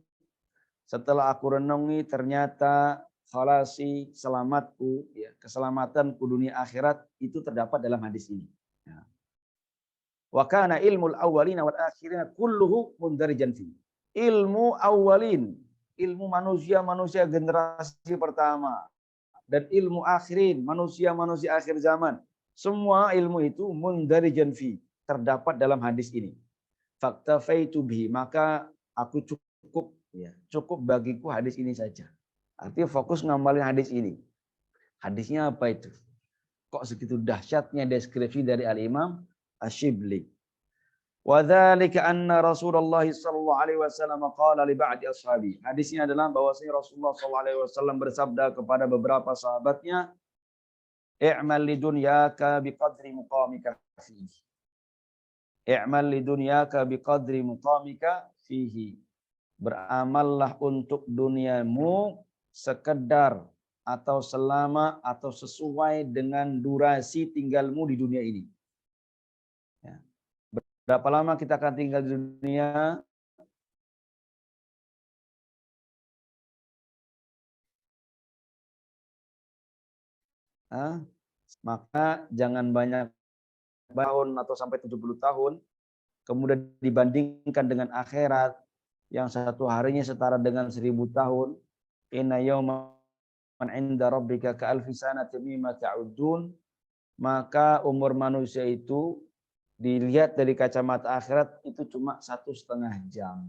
setelah aku renungi ternyata khalasi, selamatku, ya, keselamatanku dunia akhirat itu terdapat dalam hadis ini. Ya. Wa kana ilmul awwalina wal akhirina kulluhu mundarijan fi. Ilmu awalin, ilmu manusia generasi pertama, dan ilmu akhirin, manusia akhir zaman, semua ilmu itu mundarijan fi, terdapat dalam hadis ini. Faktafaitu bihi, maka aku cukup bagiku hadis ini saja. Artinya fokus ngamalin hadis ini. Hadisnya apa itu? Kok segitu dahsyatnya deskripsi dari Al-Imam Asy-Syibli. Wa dzalika anna Rasulullah sallallahu alaihi wasallam qala li ba'di ashabi. Hadisnya adalah bahwasanya Rasulullah sallallahu alaihi wasallam bersabda kepada beberapa sahabatnya, "I'mal li dunyaka biqadri muqamika fihi." I'mal li dunyaka biqadri muqamika fihi. Beramallah untuk duniamu sekedar atau selama atau sesuai dengan durasi tinggalmu di dunia ini. Ya. Berapa lama kita akan tinggal di dunia? Maka jangan banyak tahun atau sampai 70 tahun, kemudian dibandingkan dengan akhirat yang satu harinya setara dengan 1000 tahun. Inna yawman 'inda rabbika ka'alfi sanatin mimma ta'udun. Maka umur manusia itu dilihat dari kacamata akhirat itu cuma 1,5 jam.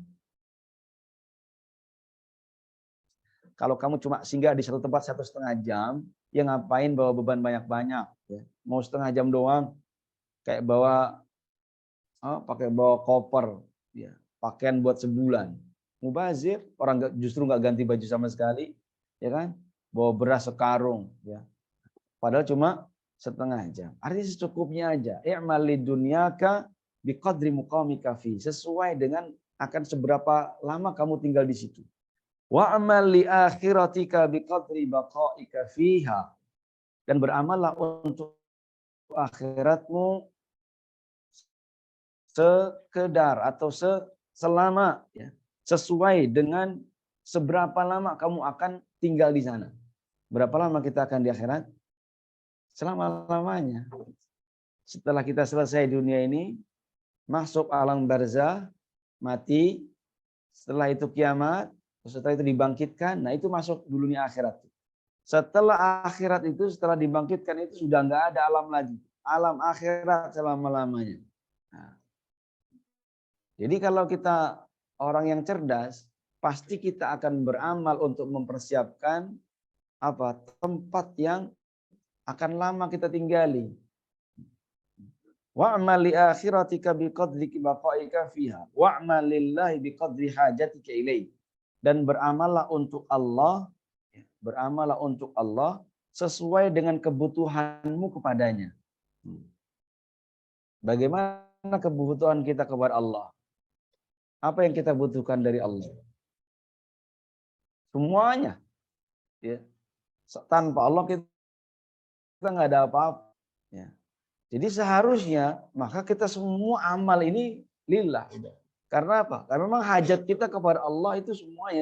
Kalau kamu cuma singgah di satu tempat 1,5 jam, ya ngapain bawa beban banyak-banyak? Ya. Mau setengah jam doang, kayak pakai bawa koper, ya, pakaian buat sebulan. Mubazir, orang justru nggak ganti baju sama sekali, ya kan? Bawa beras sekarung, ya. Padahal cuma setengah jam. Artinya secukupnya aja. I'mal lidunyaka biqadri muqamika fi. Sesuai dengan akan seberapa lama kamu tinggal di situ. Wa'amal li akhiratika biqadri baqaika fiha. Dan beramallah untuk akhiratmu sekedar atau selama, ya, sesuai dengan seberapa lama kamu akan tinggal di sana. Berapa lama kita akan di akhirat? Selama-lamanya. Setelah kita selesai dunia ini, masuk alam barzah, mati, setelah itu kiamat, setelah itu dibangkitkan, nah itu masuk dunia akhirat. Setelah akhirat itu, setelah dibangkitkan itu sudah nggak ada alam lagi. Alam akhirat selama-lamanya. Nah, jadi kalau kita orang yang cerdas, pasti kita akan beramal untuk mempersiapkan tempat yang akan lama kita tinggali. Wa'mal li akhiratika biqadri baqaika fiha. Wa'mal lillahi biqadri hajatika ilaih. Dan beramallah untuk Allah, sesuai dengan kebutuhanmu kepadanya. Bagaimana kebutuhan kita kepada Allah? Apa yang kita butuhkan dari Allah? Semuanya. Ya. Tanpa Allah kita nggak ada apa-apa. Ya. Jadi seharusnya maka kita semua amal ini lillah. Karena apa? Karena memang hajat kita kepada Allah itu semuanya,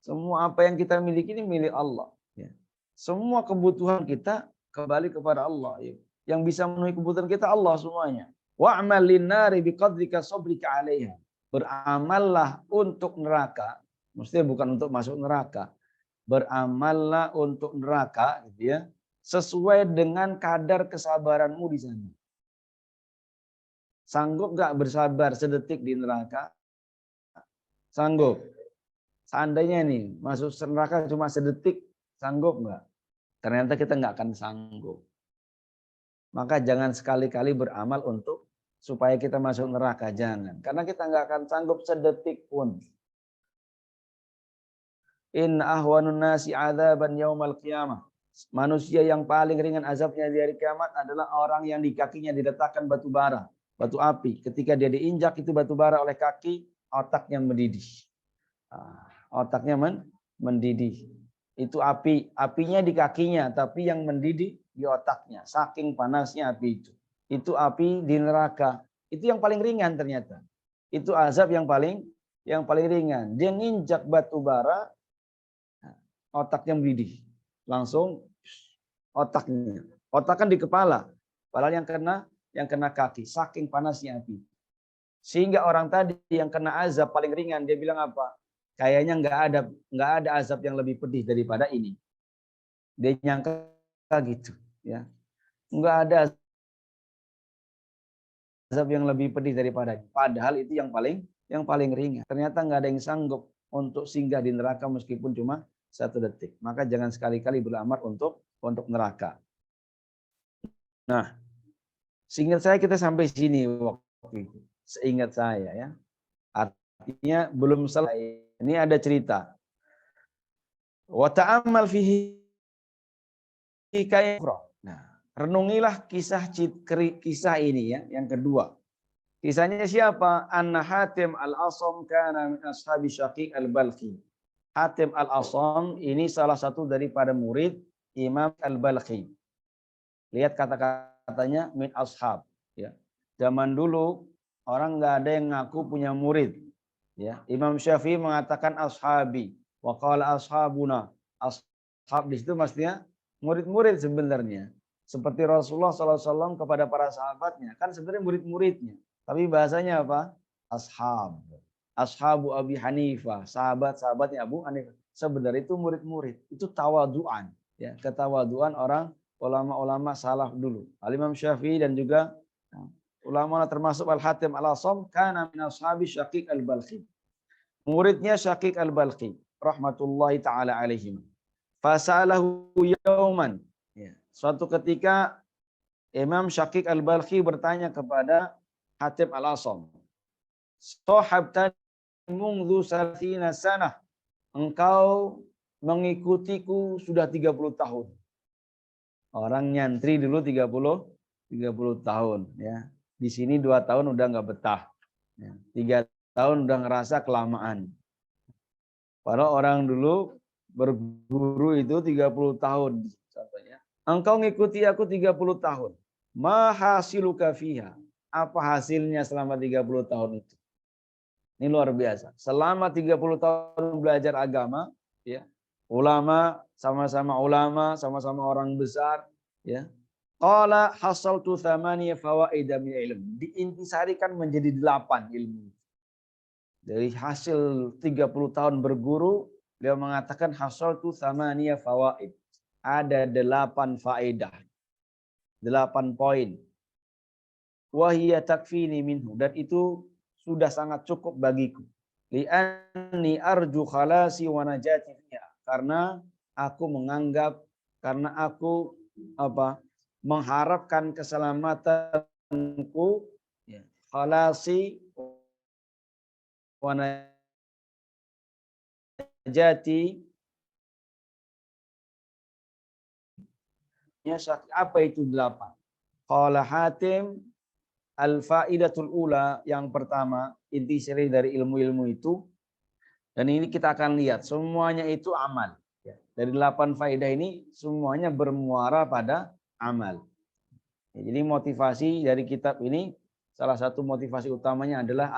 semua apa yang kita miliki ini milik Allah. Ya. Semua kebutuhan kita kembali kepada Allah. Ya. Yang bisa memenuhi kebutuhan kita Allah semuanya. Wa'mal linnari biqadrika sabrika 'alaiha. Beramallah untuk neraka, maksudnya bukan untuk masuk neraka. Beramallah untuk neraka, gitu ya, sesuai dengan kadar kesabaranmu di sana. Sanggup gak bersabar sedetik di neraka? Sanggup. Seandainya nih masuk neraka cuma sedetik, sanggup nggak? Ternyata kita nggak akan sanggup. Maka jangan sekali-kali beramal untuk supaya kita masuk neraka, jangan. Karena kita nggak akan sanggup sedetik pun. In ahwanun nasi adzaban yaumal qiyamah. Manusia yang paling ringan azabnya di hari kiamat adalah orang yang di kakinya diletakkan batu bara, batu api. Ketika dia diinjak itu batu bara oleh kaki, otaknya mendidih. Otaknya mendidih. Itu apinya di kakinya, tapi yang mendidih di otaknya. Saking panasnya api itu. Itu api di neraka. Itu yang paling ringan ternyata. Itu azab yang paling ringan. Dia nginjak batu bara, otaknya mendidih. Langsung otaknya. Otak kan di kepala. Padahal yang kena kaki. Saking panasnya api. Sehingga orang tadi yang kena azab paling ringan, dia bilang apa? Kayaknya nggak ada azab yang lebih pedih daripada ini. Dia nyangka gitu, ya. Nggak ada azab yang lebih pedih daripada ini. Padahal itu yang paling ringan. Ternyata nggak ada yang sanggup untuk singgah di neraka meskipun cuma 1 detik. Maka jangan sekali-kali beramal untuk neraka. Nah, seingat saya kita sampai sini waktu itu. Seingat saya ya. Artinya belum selesai. Ini ada cerita. Wa ta'ammal fihi kayfra. Nah, renungilah kisah ini ya, yang kedua. Kisahnya siapa? Anna Hatim al-Asam kana min ashabi Syaqiq al-Balkhi. Hatim al-Asam ini salah satu daripada murid Imam al-Balkhi. Lihat kata-katanya min ashab. Ya. Zaman dulu orang nggak ada yang ngaku punya murid. Ya. Imam Syafi'i mengatakan ashabi. Wa qala ashabuna. Ashab di situ maksudnya murid-murid sebenarnya. Seperti Rasulullah SAW kepada para sahabatnya. Kan sebenarnya murid-muridnya. Tapi bahasanya apa? Ashab. Ashabu Abi Hanifah. Sahabat-sahabatnya Abu Hanifah. Sebenarnya itu murid-murid. Itu tawaduan. Ya, ketawaduan orang ulama-ulama salaf dulu. Al-Imam Syafi'i dan juga ulama termasuk Al-Hatim Al-Asam kana min ashabi Syaqiq al-Balkhi. Muridnya Syaqiq al-Balkhi rahmatullahi taala alaihim. Fasalahu yauman. Ya. Suatu ketika Imam Syaqiq al-Balkhi bertanya kepada Hatim al-Asam. Sahabtani mungdu salatina sanah. Engkau mengikutiku sudah 30 tahun. Orang nyantri dulu 30 tahun ya. Di sini 2 tahun udah nggak betah. Ya. 3 tahun udah ngerasa kelamaan. Padahal orang dulu berguru itu 30 tahun contohnya. Engkau ngikuti aku 30 tahun. Ma hasiluka fiha? Apa hasilnya selama 30 tahun itu? Ini luar biasa. Selama 30 tahun belajar agama ya. Ulama, sama-sama orang besar, ya. Qala hasaltu thamaniya fawaida min ilm. Diintisarikan menjadi 8 ilmu. Dari hasil 30 tahun berguru, beliau mengatakan hasaltu thamaniya fawaid. Ada 8 faedah. 8 poin. Wa hiya takfini minhu, dan itu sudah sangat cukup bagiku. Li'anni arju khalasi wa najati fiha. Karena aku menganggap, karena aku mengharapkan keselamatanku, ya, khalasi wa najati. Ya, apa itu 8? Qala Hatim al-faidatul ula, yang pertama, intisari dari ilmu-ilmu itu. Dan ini kita akan lihat, semuanya itu amal. Dari 8 faedah ini, semuanya bermuara pada amal. Jadi motivasi dari kitab ini, salah satu motivasi utamanya adalah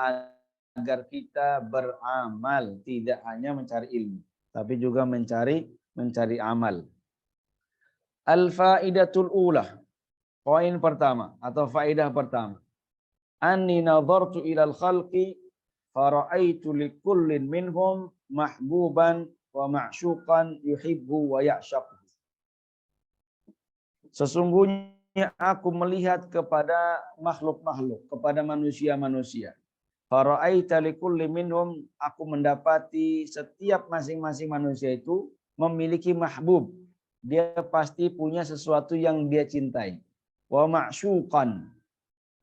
agar kita beramal. Tidak hanya mencari ilmu, tapi juga mencari amal. Al-faidatul ula, poin pertama atau faedah pertama. Anni nadhartu ilal khalqi fara'aitu likullin minhum mahbuban wa ma'syuqan yuhibbu wa ya'syaqu. Sesungguhnya aku melihat kepada makhluk-makhluk, kepada manusia-manusia. Fara'aita likulli minhum, aku mendapati setiap masing-masing manusia itu memiliki mahbub. Dia pasti punya sesuatu yang dia cintai. Wa ma'syuqan.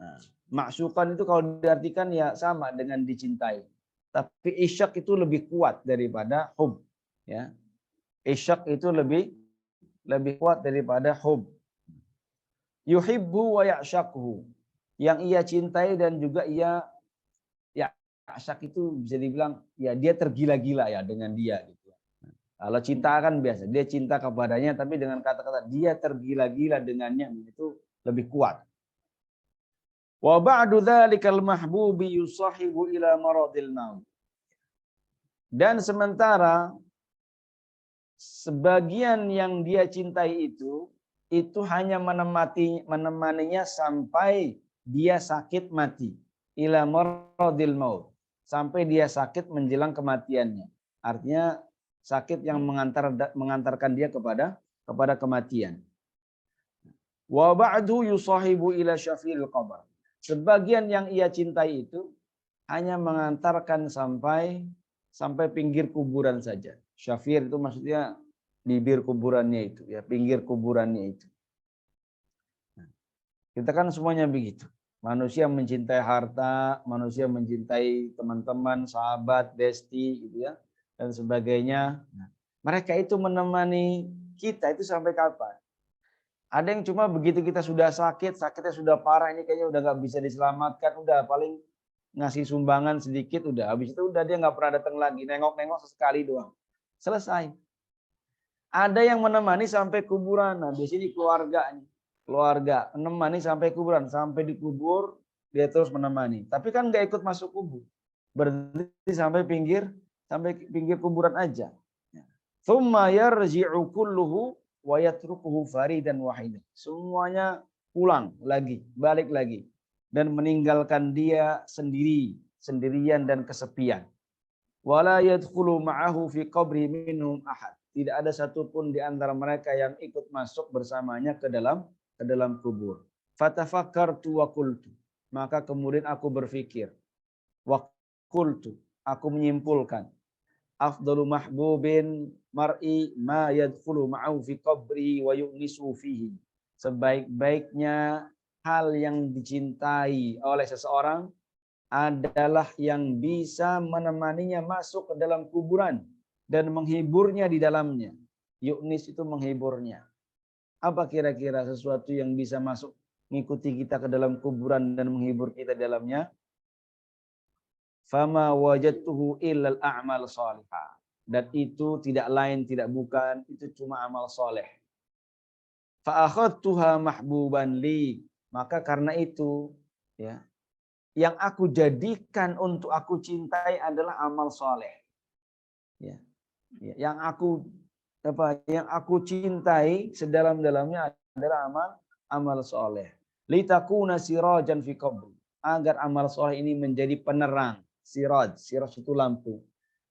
Nah, ma'syuqan itu kalau diartikan ya sama dengan dicintai. Tapi isyak itu lebih kuat daripada hub. Ya. Isyak itu lebih kuat daripada hub. Yuhibbu wa ya'syaquhu. Yang ia cintai dan juga ia ya'syak itu bisa dibilang ya dia tergila-gila ya dengan dia gitu. Kalau cinta kan biasa, dia cinta kepadanya tapi dengan kata-kata dia tergila-gila dengannya itu lebih kuat. Wa ba'du dzalikal mahbubi yusahibu ila maradil maut. Dan sementara sebagian yang dia cintai itu hanya menemaninya sampai dia sakit mati. Ila maradil maut. Sampai dia sakit menjelang kematiannya. Artinya sakit yang mengantarkan dia kepada kematian. Wa ba'du yusahibu ila syafil qabr. Sebagian yang ia cintai itu hanya mengantarkan sampai pinggir kuburan saja. Syafir itu maksudnya bibir kuburannya itu, ya, pinggir kuburannya itu. Kita kan semuanya begitu. Manusia mencintai harta, manusia mencintai teman-teman, sahabat, besti, gitu ya, dan sebagainya. Nah, mereka itu menemani kita itu sampai kapan? Ada yang cuma begitu kita sudah sakit, sakitnya sudah parah, ini kayaknya udah nggak bisa diselamatkan, udah paling ngasih sumbangan sedikit, udah. Habis itu udah dia nggak pernah datang lagi, nengok-nengok sesekali doang. Selesai. Ada yang menemani sampai kuburan. Nah, di sini keluarganya. Keluarga menemani sampai kuburan, sampai dikubur dia terus menemani. Tapi kan nggak ikut masuk kubur, berhenti sampai pinggir kuburan aja. Tsumma yarji'u kulluhu wa yatrukuhu faridan wahidan. Semuanya pulang lagi, balik lagi dan meninggalkan dia sendirian dan kesepian. Wala yadkhulu ma'ahu fi qabri minhum ahad. Tidak ada satupun di antara mereka yang ikut masuk bersamanya ke dalam kubur. Fatafakkartu wa qultu. Maka kemudian aku berpikir. Wa qultu. Aku menyimpulkan. Afdalu mahbubin mar'i ma yadkhulu ma'ahu fi qabri wa yu'nisu fihi. Sebaik-baiknya hal yang dicintai oleh seseorang adalah yang bisa menemaninya masuk ke dalam kuburan dan menghiburnya di dalamnya. Yu'nis itu menghiburnya. Apa kira-kira sesuatu yang bisa masuk mengikuti kita ke dalam kuburan dan menghibur kita di dalamnya? Fama wajadtuhu illal a'mal salihah. Dan itu tidak lain tidak bukan, itu cuma amal soleh. Fa akhadtuha mahbuban li. Maka karena itu, ya, yang aku jadikan untuk aku cintai adalah amal soleh. Ya. Yang aku cintai sedalam-dalamnya adalah amal soleh. Litakuna sirajan fi qabri. Agar amal soleh ini menjadi penerang. Siraj itu lampu.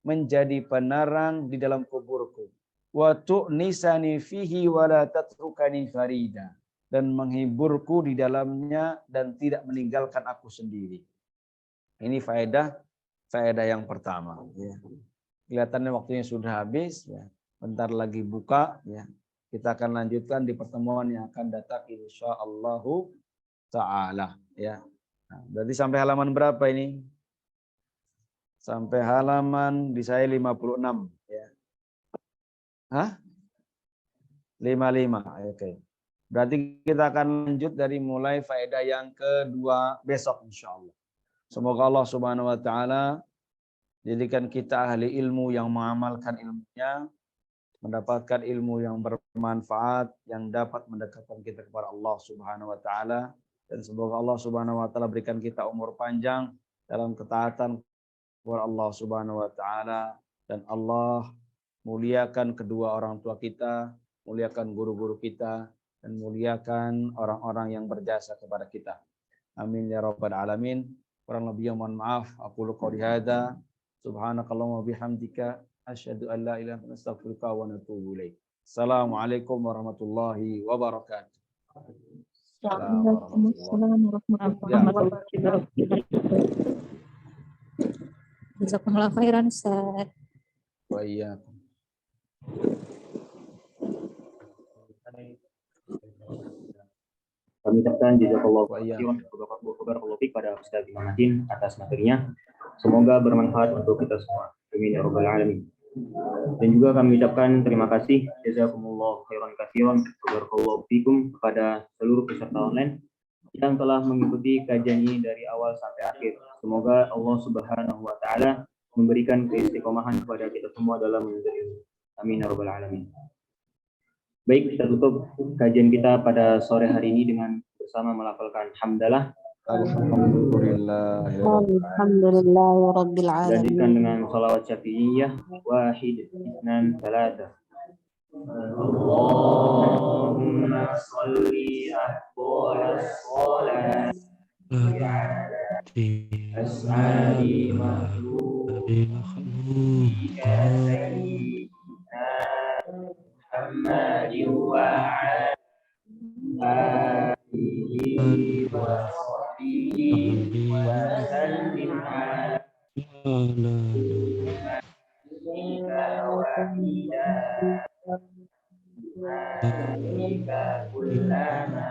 Menjadi penerang di dalam kuburku. Wa tu'nisani fihi wa la tatrukani farida. Dan menghiburku di dalamnya dan tidak meninggalkan aku sendiri. Ini faedah yang pertama. Ya. Kelihatannya waktunya sudah habis, ya. Bentar lagi buka, ya. Kita akan lanjutkan di pertemuan yang akan datang insyaallah taala, ya. Nah, berarti sampai halaman berapa ini? Sampai halaman di saya 56, ya. Hah? 55. Oke. Berarti kita akan lanjut dari mulai faedah yang kedua besok insyaallah. Semoga Allah Subhanahu wa taala jadikan kita ahli ilmu yang mengamalkan ilmunya, mendapatkan ilmu yang bermanfaat, yang dapat mendekatkan kita kepada Allah Subhanahu wa taala, dan semoga Allah Subhanahu wa taala berikan kita umur panjang dalam ketaatan kepada Allah Subhanahu wa taala, dan Allah muliakan kedua orang tua kita, muliakan guru-guru kita, dan muliakan orang-orang yang berjasa kepada kita. Amin ya rabbal alamin. Kurang lebih mohon maaf. Aku qouli hadza. Subhanakallahumma bihamdika asyhadu an la ilaha illa anta astaghfiruka wa atubu ilaik. Assalamualaikum warahmatullahi wabarakatuh. Waalaikumsalam warahmatullahi wabarakatuh. Jazakumullah khairan Ustaz. Wa iyyakum. Kami ucapkan jazakallahu khairan pada Ustaz Imamuddin atas materinya. Semoga bermanfaat untuk kita semua. Amin ya rabbal alamin. Dan juga kami ucapkan terima kasih jazakumullahu khairan katsiran barakallahu fikum kepada seluruh peserta online yang telah mengikuti kajian ini dari awal sampai akhir. Semoga Allah Subhanahu wa taala memberikan keistiqomahan kepada kita semua dalam menuntut ilmu. Amin ya rabbal alamin. Baik, kita tutup kajian kita pada sore hari ini dengan bersama melafalkan hamdalah. Alhamdulillahirabbil alamin. Lanjutkan dengan shalawat syafi'iyah. Wahid, isnan, salata. Allahumma sholli afdalas shalat as'ali makhluqika sayyidina Muhammad wa alihi wa sahbihi wa sallim ala kullana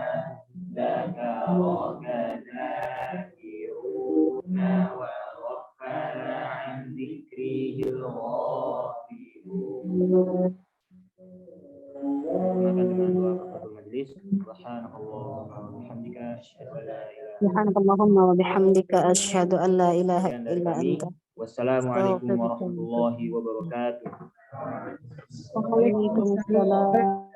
ذكرك ذاكرون وغفل عن ذكره الغافلون. Dengan doa kafaratul majlis. Subhanallah wa bihamdika asyhadu an la ilaha Subhanakallahumma wa bihamdika asyhadu an la ilaha illa illa anta. anta. Wassalamualaikum warahmatullahi wabarakatuh. Waalaikumsalam.